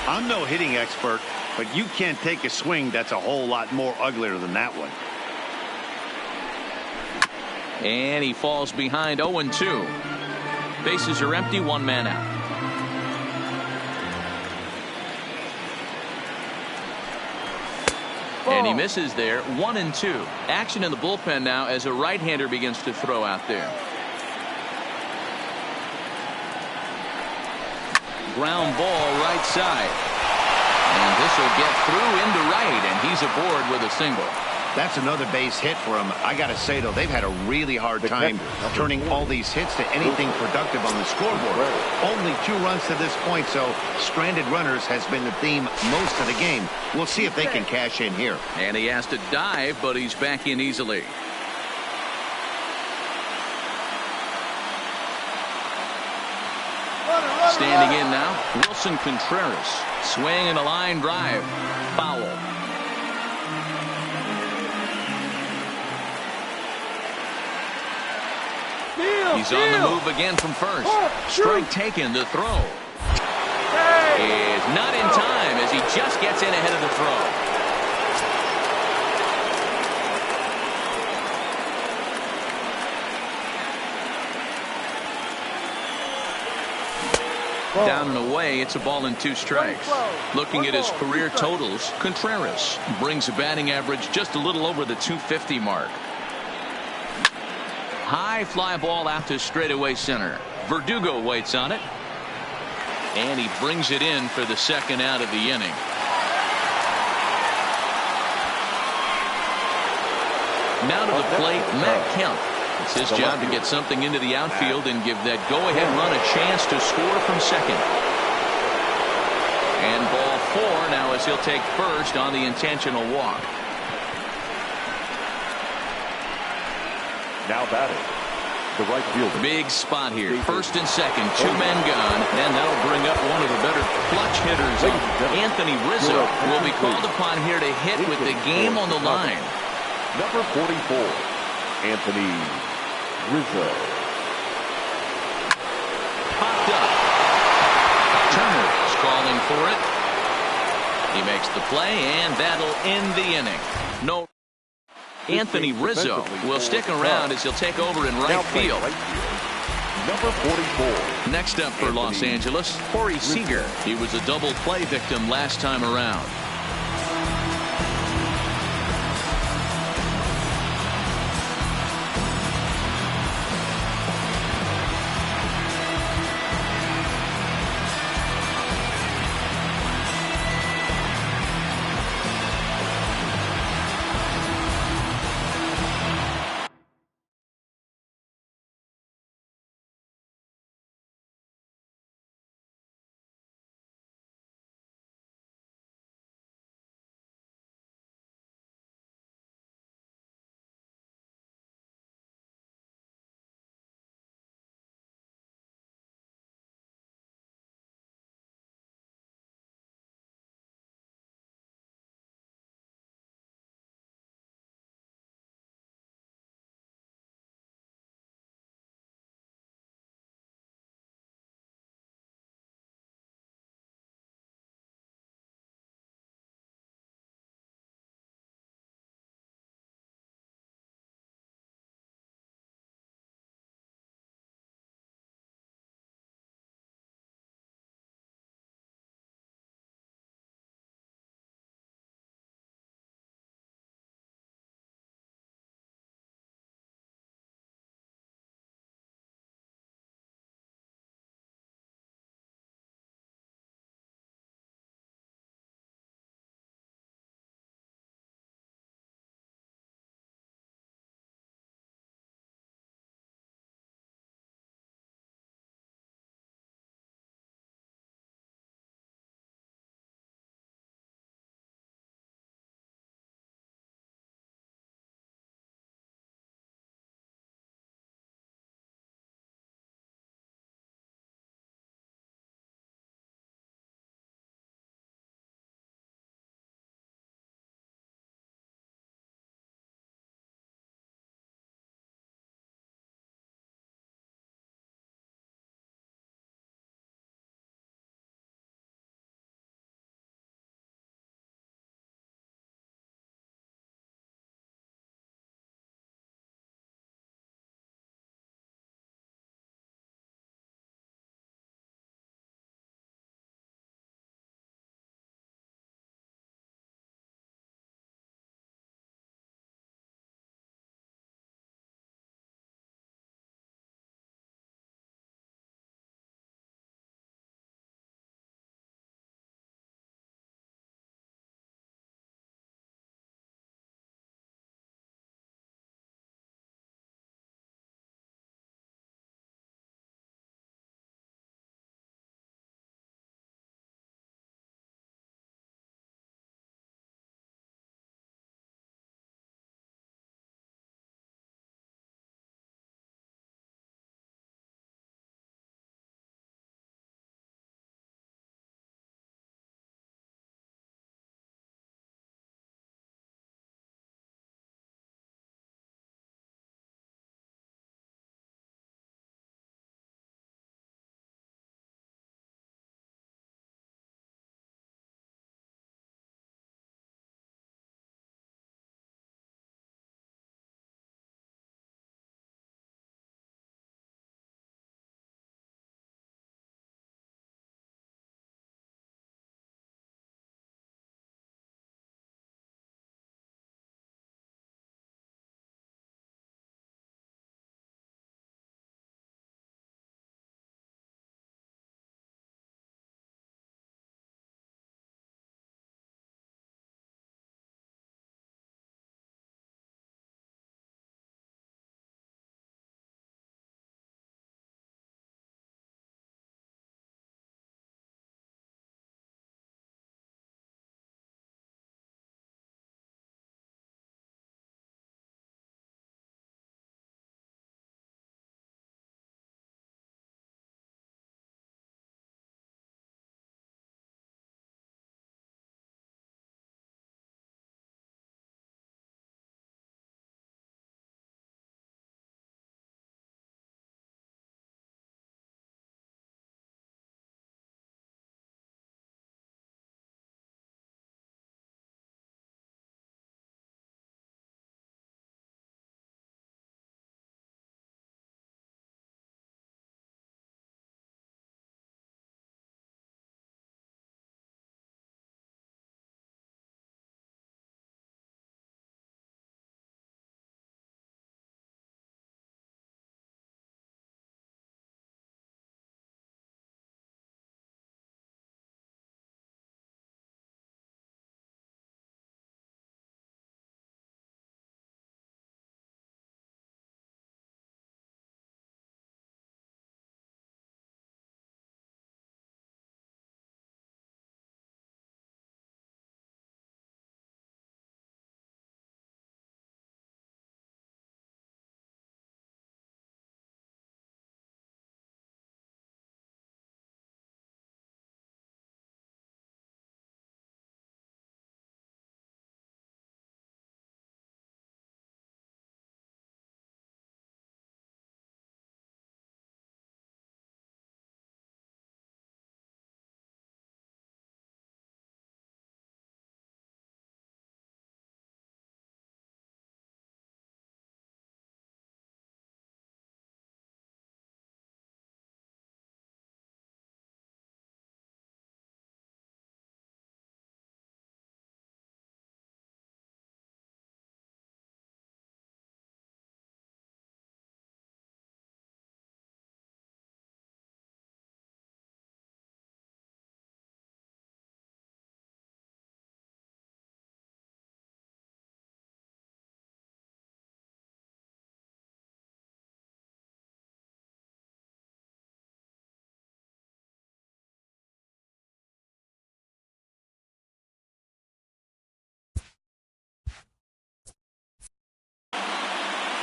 I'm no hitting expert, but you can't take a swing that's a whole lot more uglier than that one. And he falls behind 0-2. Bases are empty, 1 man out. And he misses there. 1-2. Action in the bullpen now as a right-hander begins to throw out there. Ground ball right side. And this will get through into right, and he's aboard with a single. That's another base hit for him. I got to say, though, they've had a really hard time turning all these hits to anything productive on the scoreboard. Only 2 runs to this point, so stranded runners has been the theme most of the game. We'll see if they can cash in here. And he has to dive, but he's back in easily. Standing in now, Wilson Contreras. Swing and a line drive. Foul. He's on the move again from first. Strike taken, the throw. Is not in time as he just gets in ahead of the throw. Down and away, it's a ball and 2 strikes. Looking at his career totals, Contreras brings a batting average just a little over the 250 mark. High fly ball out to straightaway center. Verdugo waits on it. And he brings it in for the second out of the inning. Now to the plate, Matt Kemp. It's his job to get something into the outfield and give that go-ahead run a chance to score from second. And ball 4 now as he'll take first on the intentional walk. Now batting, the right fielder. Big spot here. First and second, 2 men gone, and that'll bring up one of the better clutch hitters. Anthony Rizzo will be called upon here to hit with the game on the line. Number 44, Anthony Rizzo. Popped up. Turner is calling for it. He makes the play, and that'll end the inning. No. Anthony Rizzo will stick around as he'll take over in right field. Number 44. Next up for Los Angeles, Corey Seager. He was a double play victim last time around.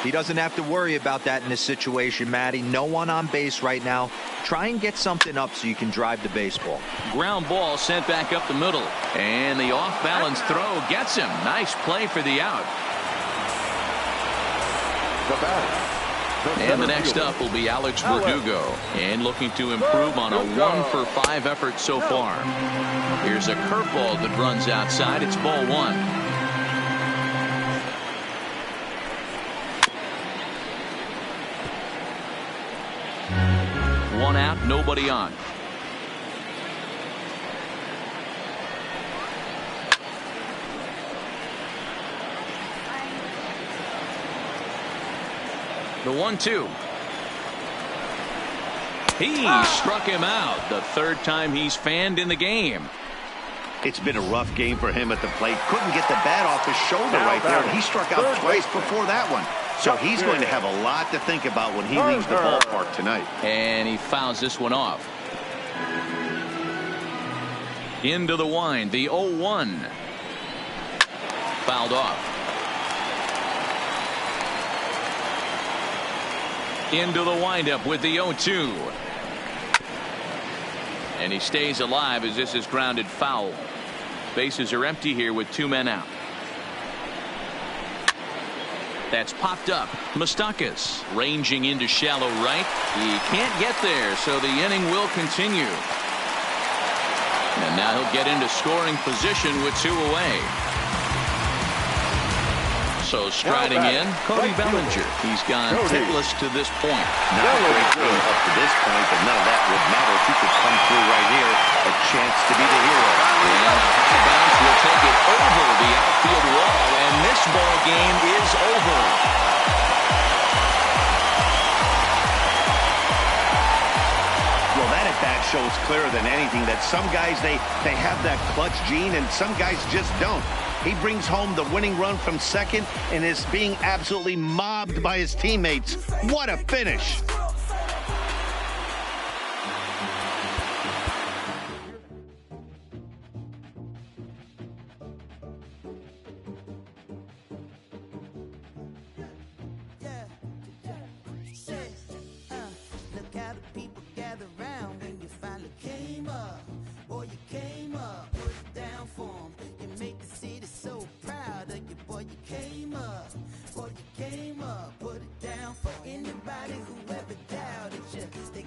He doesn't have to worry about that in this situation, Matty. No one on base right now. Try and get something up so you can drive the baseball. Ground ball sent back up the middle. And the off-balance throw gets him. Nice play for the out. And the next up will be Alex Verdugo. And looking to improve on a 1-for-5 effort so far. Here's a curveball that runs outside. It's ball 1. One out, nobody on. The 1-2. He struck him out. The third time he's fanned in the game. It's been a rough game for him at the plate. Couldn't get the bat off his shoulder right there. And he struck out twice before that one. So he's going to have a lot to think about when he leaves the ballpark tonight. And he fouls this one off. Into the wind, the 0-1. Fouled off. Into the windup with the 0-2. And he stays alive as this is grounded foul. Bases are empty here with 2 men out. That's popped up. Moustakas ranging into shallow right. He can't get there, so the inning will continue. And now he'll get into scoring position with 2 away. So striding in, Cody Bellinger. He's gone hitless to this point. Not a great game up to this point, but none of that would matter if he could come through right here. A chance to be the hero. And a high bounce will take it over the outfield wall, and this ball game is over. Well, that at bat shows clearer than anything that some guys, they have that clutch gene, and some guys just don't. He brings home the winning run from second and is being absolutely mobbed by his teammates. What a finish. Put it down for anybody who ever doubted you. They